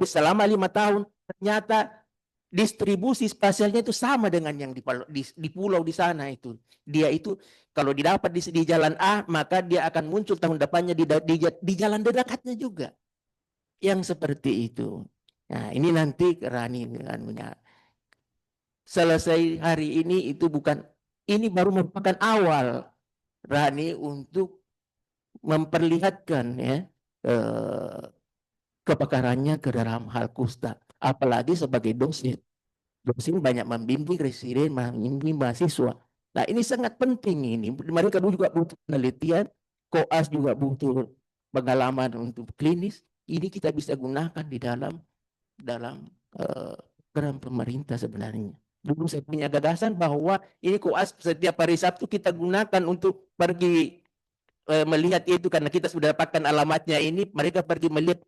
selama 5 tahun ternyata distribusi spasialnya itu sama dengan yang di pulau di sana itu. Dia itu kalau didapat di jalan A, maka dia akan muncul tahun depannya di jalan dekatnya juga. Yang seperti itu. Nah, ini nanti Rani selesai hari ini itu ini baru merupakan awal Rani untuk memperlihatkan ya kepakarannya ke dalam hal kusta. Apalagi sebagai dosen. Dosen banyak membimbing residen, membimbing mahasiswa. Nah, ini sangat penting ini. Mereka juga butuh penelitian, koas juga butuh pengalaman untuk klinis. Ini kita bisa gunakan di dalam program pemerintah sebenarnya. Dulu saya punya gagasan bahwa ini koas setiap hari Sabtu kita gunakan untuk pergi melihat itu karena kita sudah dapatkan alamatnya ini. Mereka pergi melihat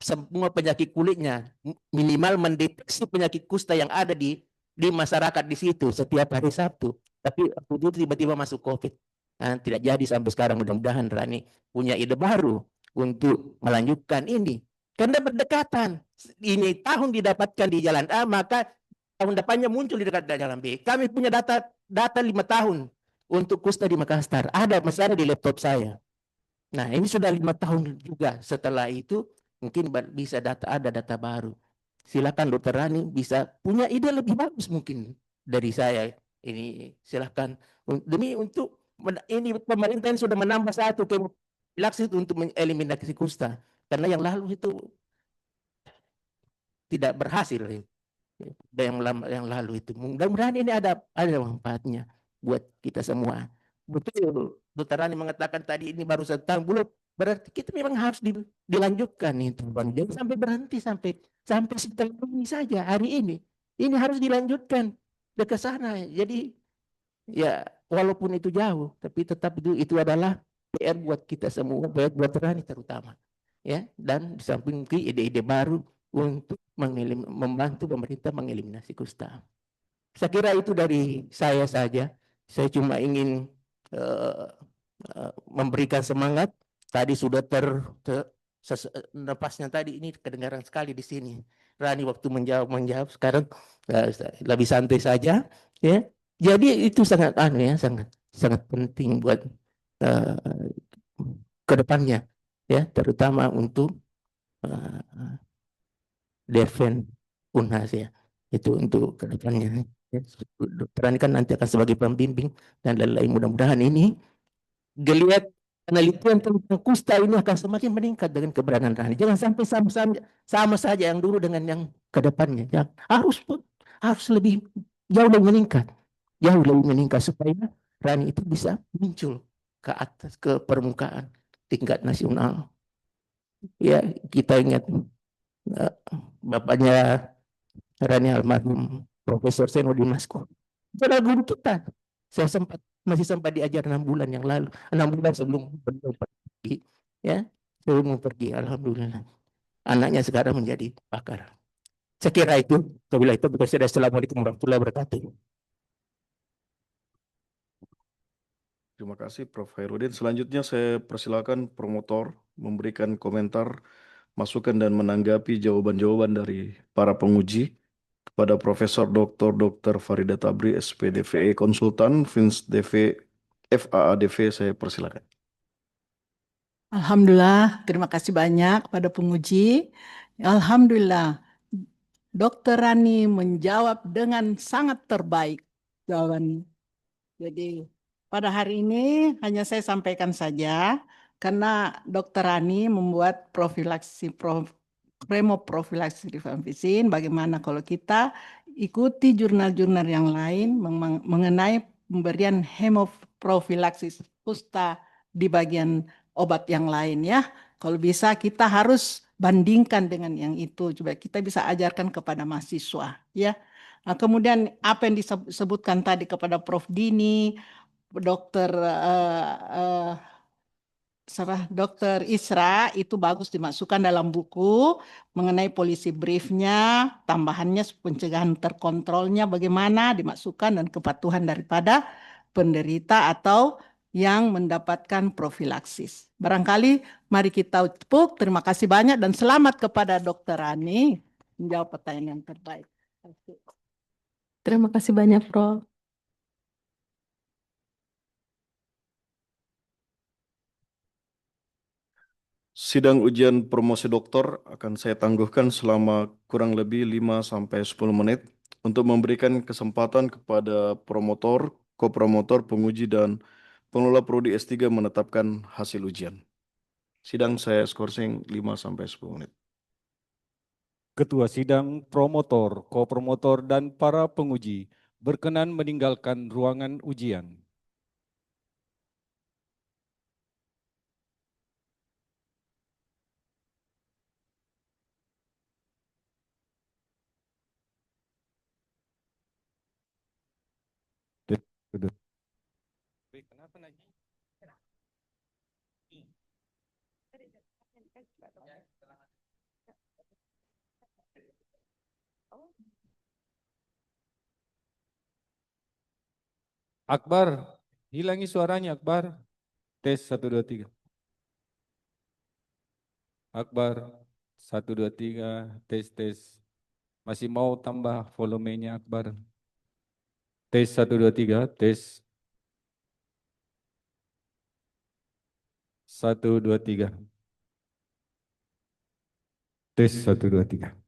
semua penyakit kulitnya, minimal mendeteksi penyakit kusta yang ada di masyarakat di situ setiap hari Sabtu. Tapi waktu itu tiba-tiba masuk COVID. Nah, tidak jadi sampai sekarang. Mudah-mudahan Rani punya ide baru untuk melanjutkan ini. Karena berdekatan. Ini tahun didapatkan di jalan A, maka tahun depannya muncul di dekat jalan B. Kami punya data 5 tahun untuk kusta di Makassar. Ada masih ada di laptop saya. Nah, ini sudah 5 tahun juga. Setelah itu mungkin bisa ada data baru. Silakan Dokter Rani bisa punya ide lebih bagus mungkin dari saya. Ini silakan. Demi untuk ini pemerintah yang sudah menambah satu profilaksi untuk mengeliminasi kusta. Karena yang lalu itu tidak berhasil. Yang lalu itu. Mudah-mudahan ini ada manfaatnya buat kita semua. Betul, Dokter Rani mengatakan tadi ini baru 1 tahun, belum. Berarti kita memang harus dilanjutkan itu, Bang. Jangan sampai berhenti sampai setelah ini saja hari ini. Ini harus dilanjutkan ke sana. Jadi ya walaupun itu jauh, tapi tetap itu adalah PR buat kita semua, buat Rani terutama. Ya, dan di samping ide-ide baru untuk membantu pemerintah mengeliminasi kusta. Saya kira itu dari saya saja. Saya cuma ingin memberikan semangat. Tadi sudah napasnya tadi ini kedengaran sekali di sini. Rani waktu menjawab sekarang lebih santai saja. Ya, jadi itu sangat sangat penting buat kedepannya, ya, terutama untuk Deven Unhas ya. Itu untuk kedepannya. Ya, Dokter Rani kan nanti akan sebagai pembimbing dan lain-lain. Mudah-mudahan ini geliat penelitian tentang kusta ini akan semakin meningkat dengan keberadaan Rani. Jangan sampai sama saja yang dulu dengan yang kedepannya. Ya, harus lebih jauh lebih meningkat supaya Rani itu bisa muncul ke atas, ke permukaan tingkat nasional. Ya, kita ingat bapaknya Rani almarhum Profesor Seno Dimasko. Adalah guru kita. Saya masih sempat diajar 6 bulan yang lalu, 6 bulan sebelum beliau pergi, ya, sebelum pergi. Alhamdulillah, anaknya sekarang menjadi pakar. Saya kira itu. Wabillahi taufiq wal hidayah. Assalamualaikum warahmatullahi wabarakatuh. Terima kasih Prof. Hairudin. Selanjutnya saya persilakan promotor memberikan komentar, masukan dan menanggapi jawaban-jawaban dari para penguji. Kepada Profesor Dr. Farida Tabri, SPDVE Konsultan, Fins DV, FAADV, saya persilakan. Alhamdulillah, terima kasih banyak pada penguji. Alhamdulillah, Dr. Rani menjawab dengan sangat terbaik jawabannya. Jadi pada hari ini hanya saya sampaikan saja karena Dr. Rani membuat profilaksi rifampicin. Bagaimana kalau kita ikuti jurnal-jurnal yang lain mengenai pemberian hemoprofilaksis kusta di bagian obat yang lain ya. Kalau bisa kita harus bandingkan dengan yang itu, coba kita bisa ajarkan kepada mahasiswa ya. Nah, kemudian apa yang disebutkan tadi kepada Prof. Dini, Dokter Dokter Isra itu bagus dimasukkan dalam buku mengenai polisi briefnya, tambahannya pencegahan terkontrolnya bagaimana dimasukkan dan kepatuhan daripada penderita atau yang mendapatkan profilaksis. Barangkali mari kita tepuk, terima kasih banyak dan selamat kepada Dr. Rani menjawab pertanyaan yang terbaik. Terima kasih banyak, Prof. Sidang ujian promosi doktor akan saya tangguhkan selama kurang lebih 5 sampai 10 menit untuk memberikan kesempatan kepada promotor, kopromotor, penguji, dan pengelola prodi S3 menetapkan hasil ujian. Sidang saya skorsing 5 sampai 10 menit. Ketua sidang, promotor, kopromotor, dan para penguji berkenan meninggalkan ruangan ujian. Kenapa lagi? Akbar, hilangi suaranya Akbar. Tes 1 2 3. Akbar 1 2 3 tes tes. Masih mau tambah volumenya Akbar? Tes 1 2 3 tes. 1 2 3. Tes 1 2 3.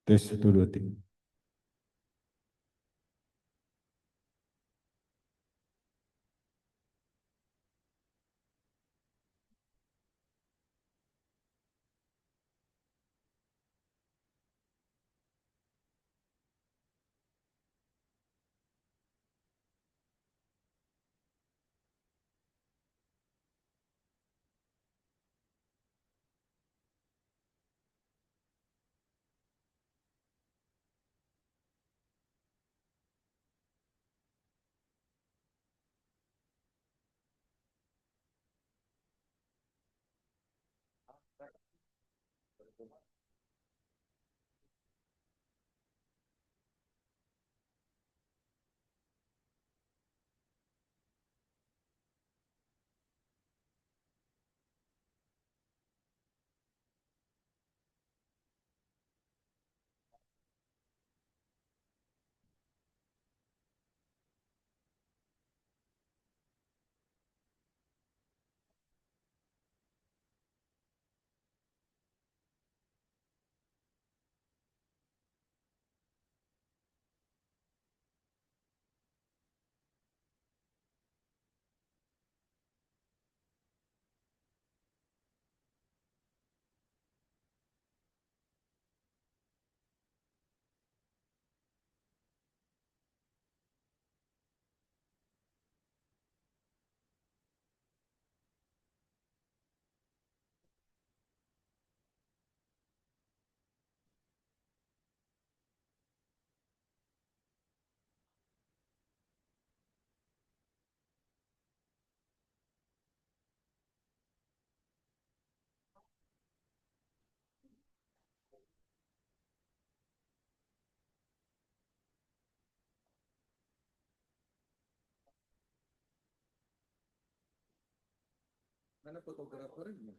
Tes 1 2 3. Mana fotografernya?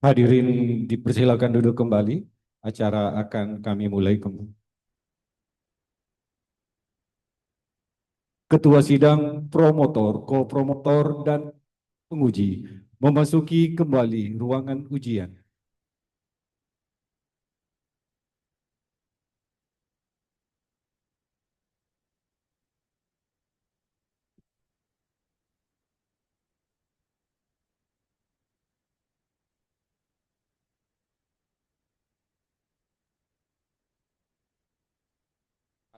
Hadirin dipersilakan duduk kembali. Acara akan kami mulai kembali. Ketua sidang, promotor, kopromotor, dan penguji memasuki kembali ruangan ujian.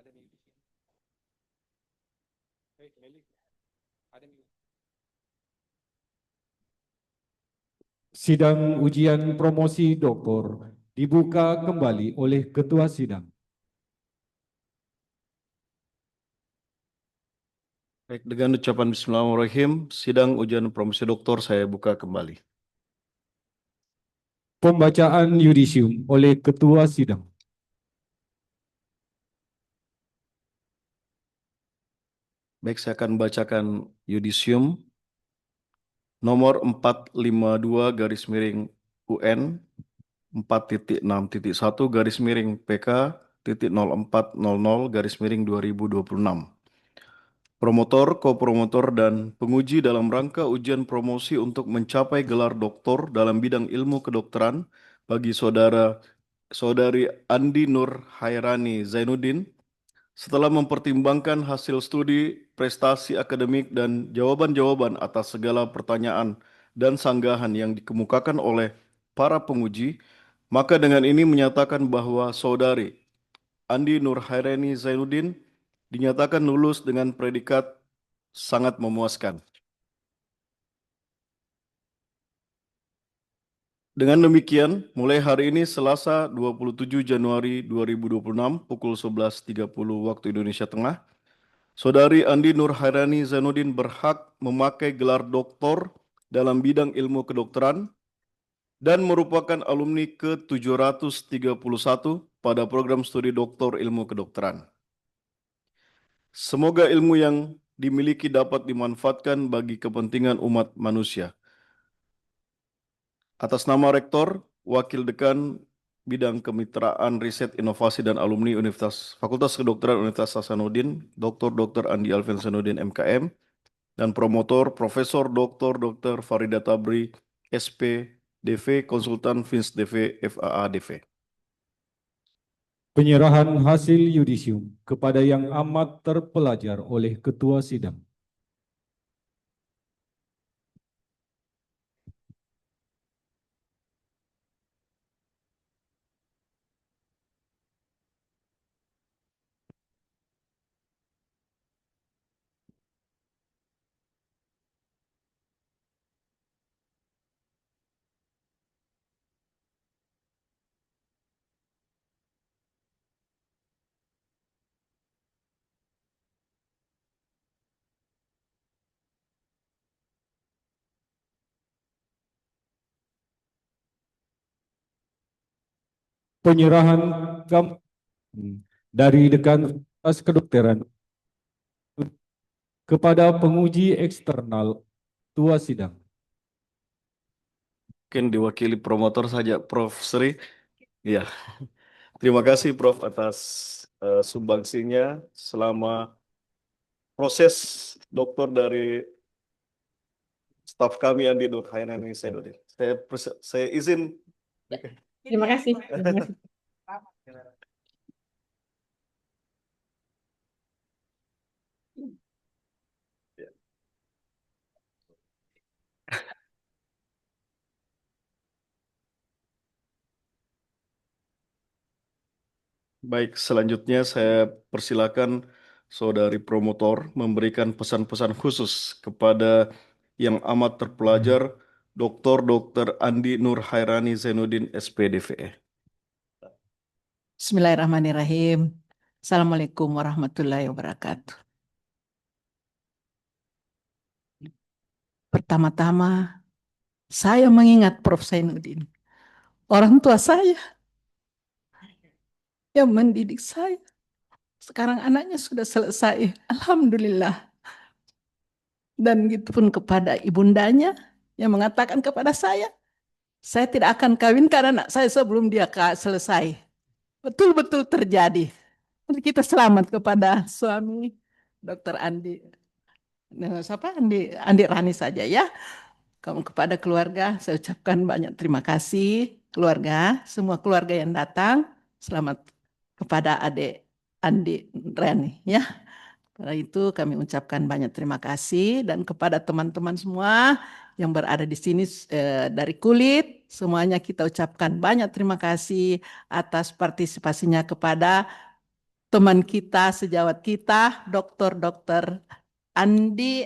Ada nih di sini. Hei, Meli. Ada nih. Sidang ujian promosi doktor dibuka kembali oleh Ketua Sidang. Baik, dengan ucapan Bismillahirrahmanirrahim, sidang ujian promosi doktor saya buka kembali. Pembacaan yudisium oleh Ketua Sidang. Baik, saya akan bacakan yudisium nomor 452 garis miring UN 4.6.1 garis miring PK titik 0400 garis miring 2026. Promotor, kopromotor, dan penguji dalam rangka ujian promosi untuk mencapai gelar doktor dalam bidang ilmu kedokteran bagi saudari Andi Nur Hairani Zainuddin setelah mempertimbangkan hasil studi, prestasi akademik, dan jawaban-jawaban atas segala pertanyaan dan sanggahan yang dikemukakan oleh para penguji, maka dengan ini menyatakan bahwa saudari Andi Nur Hairani Zainuddin dinyatakan lulus dengan predikat sangat memuaskan. Dengan demikian, mulai hari ini Selasa 27 Januari 2026 pukul 11.30 waktu Indonesia Tengah, Saudari Andi Nur Hairani Zainuddin berhak memakai gelar doktor dalam bidang ilmu kedokteran dan merupakan alumni ke-731 pada program studi doktor ilmu kedokteran. Semoga ilmu yang dimiliki dapat dimanfaatkan bagi kepentingan umat manusia. Atas nama Rektor, Wakil Dekan Bidang Kemitraan Riset Inovasi dan Alumni Fakultas Kedokteran Universitas Hasanuddin, Dr. Andi Alvin Zainuddin MKM, dan promotor Profesor Dr. Farida Tabri, SP.DV, Konsultan Fins DV, FAA DV. Penyerahan hasil yudisium kepada yang amat terpelajar oleh Ketua Sidang. Penyerahan dari Dekan Fakultas Kedokteran kepada penguji eksternal Ketua Sidang. Mungkin diwakili promotor saja, Prof. Sri. Ya, terima kasih Prof atas sumbangsinya selama proses doktor dari staf kami Andi Nur Hairani Zainuddin. Saya izin. Terima kasih. Terima kasih. Baik, selanjutnya saya persilakan saudari promotor memberikan pesan-pesan khusus kepada yang amat terpelajar Dr. Andi Nur Hairani Zainuddin SPDVE. Bismillahirrahmanirrahim. Assalamualaikum warahmatullahi wabarakatuh. Pertama-tama, saya mengingat Prof. Zainuddin, orang tua saya yang mendidik saya. Sekarang anaknya sudah selesai, alhamdulillah. Dan gitu pun kepada ibundanya yang mengatakan kepada saya tidak akan kawinkan anak saya sebelum dia selesai. Betul-betul terjadi. Kita selamat kepada suami Dr. Andi. Siapa? Andi Rani saja ya. Kamu kepada keluarga, saya ucapkan banyak terima kasih keluarga, semua keluarga yang datang. Selamat kepada adik Andi Rani ya. Karena itu kami ucapkan banyak terima kasih dan kepada teman-teman semua yang berada di sini dari kulit, semuanya kita ucapkan banyak terima kasih atas partisipasinya kepada teman kita, sejawat kita, Dr. Andi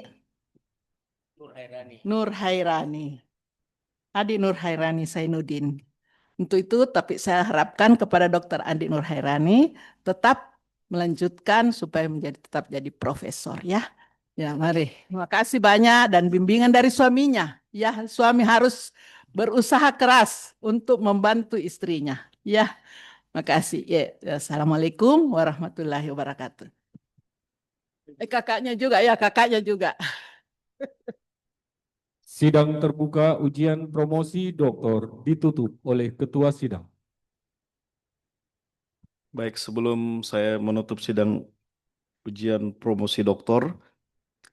Nur Hairani. Adi Nur Hairani Zainuddin. Untuk itu, tapi saya harapkan kepada Dr. Andi Nurhairani tetap melanjutkan supaya tetap jadi profesor ya. Ya, mari. Terima kasih banyak dan bimbingan dari suaminya. Ya, suami harus berusaha keras untuk membantu istrinya. Ya, makasih. Ya, Assalamualaikum warahmatullahi wabarakatuh. Kakaknya juga ya, kakaknya juga. Sidang terbuka ujian promosi doktor ditutup oleh Ketua Sidang. Baik, sebelum saya menutup sidang ujian promosi doktor,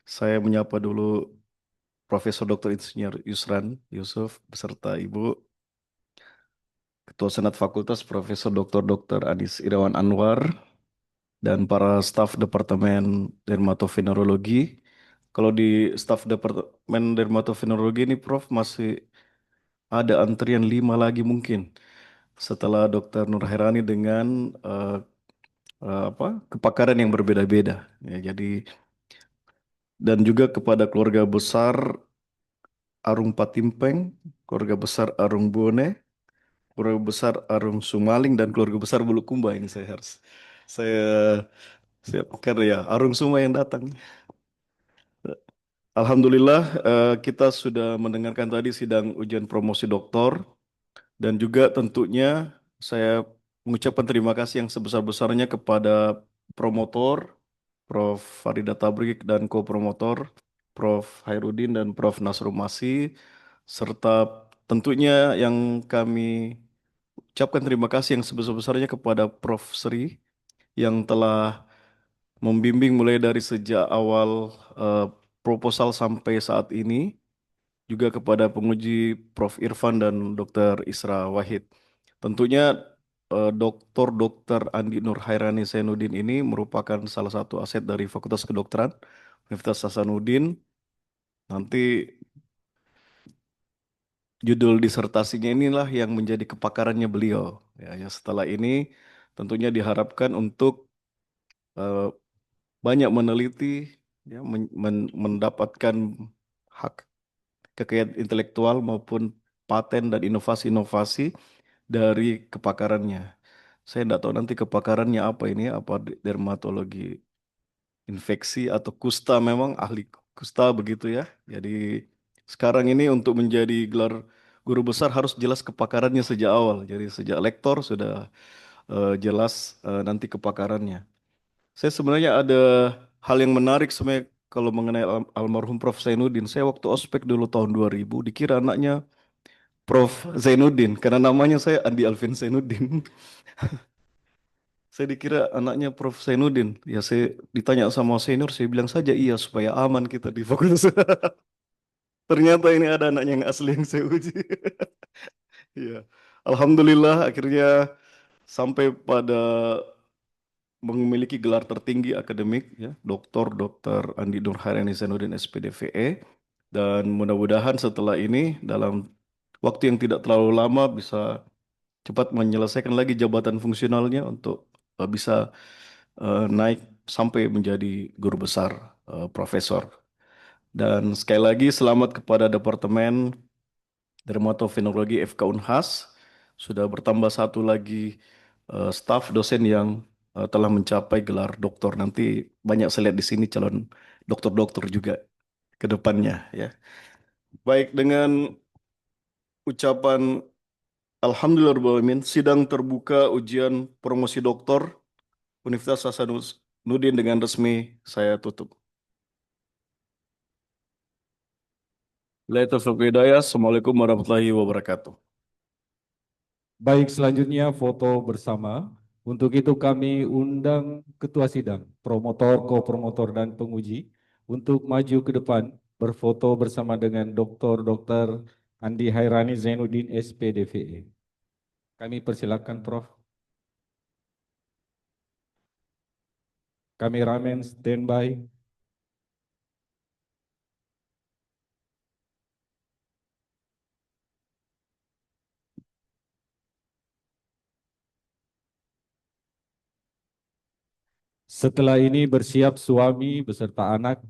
saya menyapa dulu Profesor Dr. Insinyur Yusran Yusuf beserta Ibu Ketua Senat Fakultas Profesor Dr. Anis Irawan Anwar dan para staf Departemen Dermatovenerologi. Kalau di staf Departemen Dermatovenerologi ini Prof masih ada antrian 5 lagi mungkin setelah Dr. Nurhairani dengan kepakaran yang berbeda-beda. Ya, jadi dan juga kepada keluarga besar Arung Patimpeng, keluarga besar Arung Bone, keluarga besar Arung Sumaling dan keluarga besar Bulukumba ini saya siapkan ya Arung semua yang datang. Alhamdulillah kita sudah mendengarkan tadi sidang ujian promosi doktor dan juga tentunya saya mengucapkan terima kasih yang sebesar-besarnya kepada promotor Prof. Farida Tabrik dan co-promotor Prof. Hairudin dan Prof. Nasrul Masih serta tentunya yang kami ucapkan terima kasih yang sebesar-besarnya kepada Prof. Sri yang telah membimbing mulai dari sejak awal proposal sampai saat ini, juga kepada penguji Prof. Irfan dan Dr. Isra Wahid. Tentunya Dr. Andi Nurhairani Zainuddin ini merupakan salah satu aset dari Fakultas Kedokteran Universitas Hasanuddin. Nanti judul disertasinya inilah yang menjadi kepakarannya beliau. Ya, setelah ini tentunya diharapkan untuk banyak meneliti, ya, mendapatkan hak kekayaan intelektual maupun paten dan inovasi-inovasi dari kepakarannya. Saya tidak tahu nanti kepakarannya apa ini, apa dermatologi infeksi atau kusta, memang ahli kusta begitu ya. Jadi sekarang ini untuk menjadi gelar guru besar harus jelas kepakarannya sejak awal. Jadi sejak lektor sudah jelas nanti kepakarannya. Saya sebenarnya ada hal yang menarik sebenarnya kalau mengenai almarhum Prof. Zainuddin. Saya waktu ospek dulu tahun 2000 dikira anaknya Prof. Zainuddin karena namanya saya Andi Alvin Zainuddin. Saya dikira anaknya Prof. Zainuddin. Ya saya ditanya sama senior, saya bilang saja iya supaya aman kita di fakultas. Ternyata ini ada anaknya yang asli yang saya uji. Iya. Alhamdulillah akhirnya sampai pada memiliki gelar tertinggi akademik ya, Dr. Andi Nurhairani Zainuddin SPDVE, dan mudah-mudahan setelah ini dalam waktu yang tidak terlalu lama bisa cepat menyelesaikan lagi jabatan fungsionalnya untuk bisa naik sampai menjadi guru besar, profesor. Dan sekali lagi selamat kepada Departemen Dermatovenerologi FK Unhas, sudah bertambah satu lagi staf dosen yang telah mencapai gelar doktor. Nanti banyak saya lihat di sini calon dokter-dokter juga ke depannya ya. Baik, dengan ucapan Alhamdulillahirrahmanirrahim, sidang terbuka ujian promosi doktor Universitas Hasanuddin dengan resmi saya tutup. Assalamualaikum warahmatullahi wabarakatuh. Baik, selanjutnya foto bersama. Untuk itu kami undang Ketua Sidang, promotor, ko-promotor, dan penguji untuk maju ke depan berfoto bersama dengan Dr. Andi Hairani Zainuddin SPDVE. Kami persilakan Prof. Kameramen standby. Setelah ini bersiap suami beserta anak.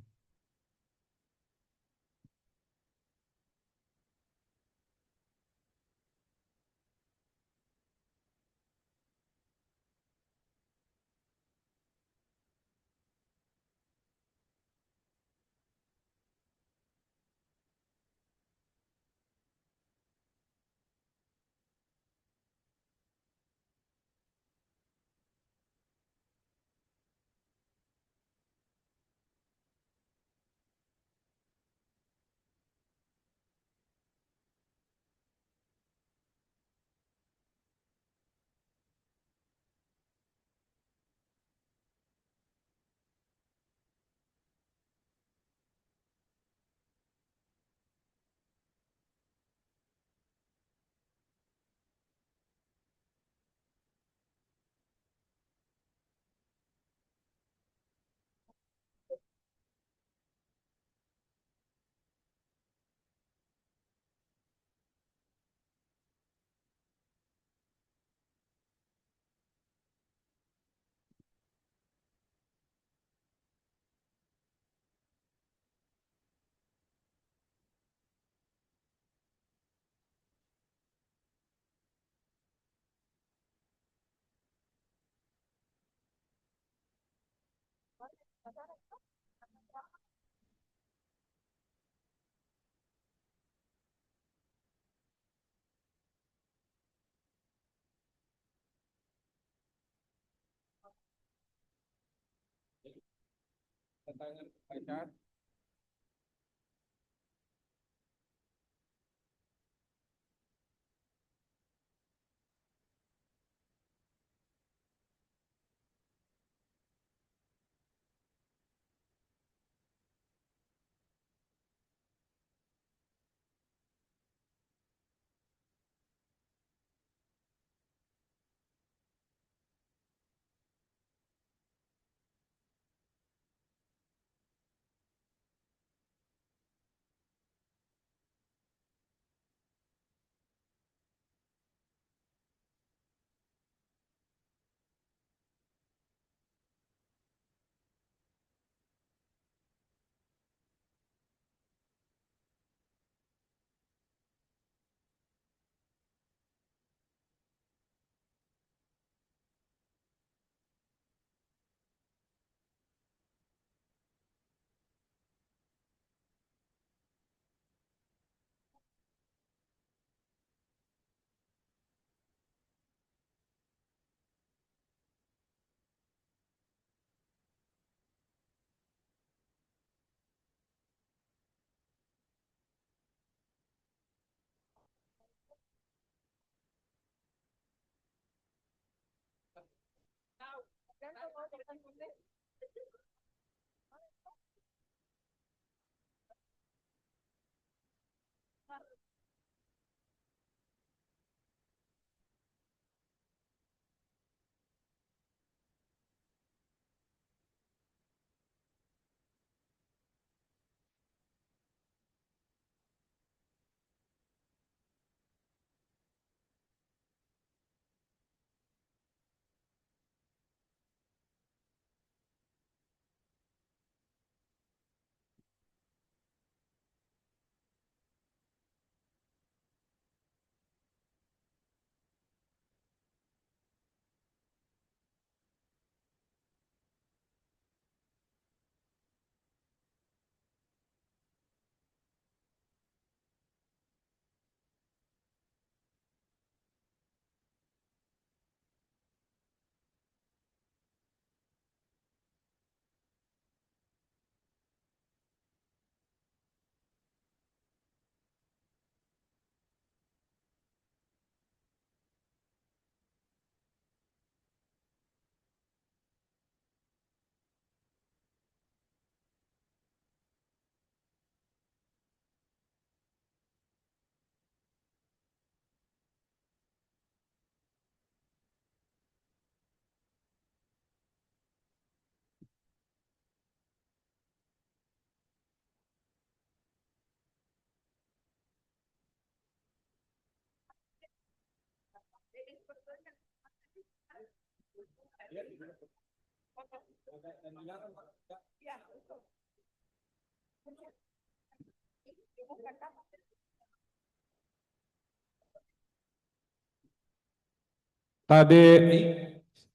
Tade,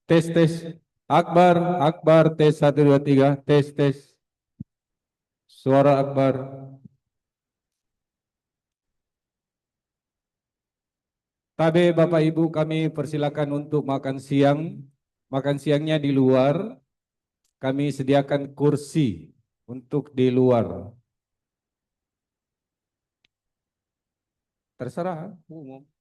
tes tes. Akbar, Akbar, tes 1 2 3, tes tes. Suara Akbar. Tade Bapak Ibu kami persilakan untuk makan siang. Makan siangnya di luar. Kami sediakan kursi untuk di luar. Terserah umum.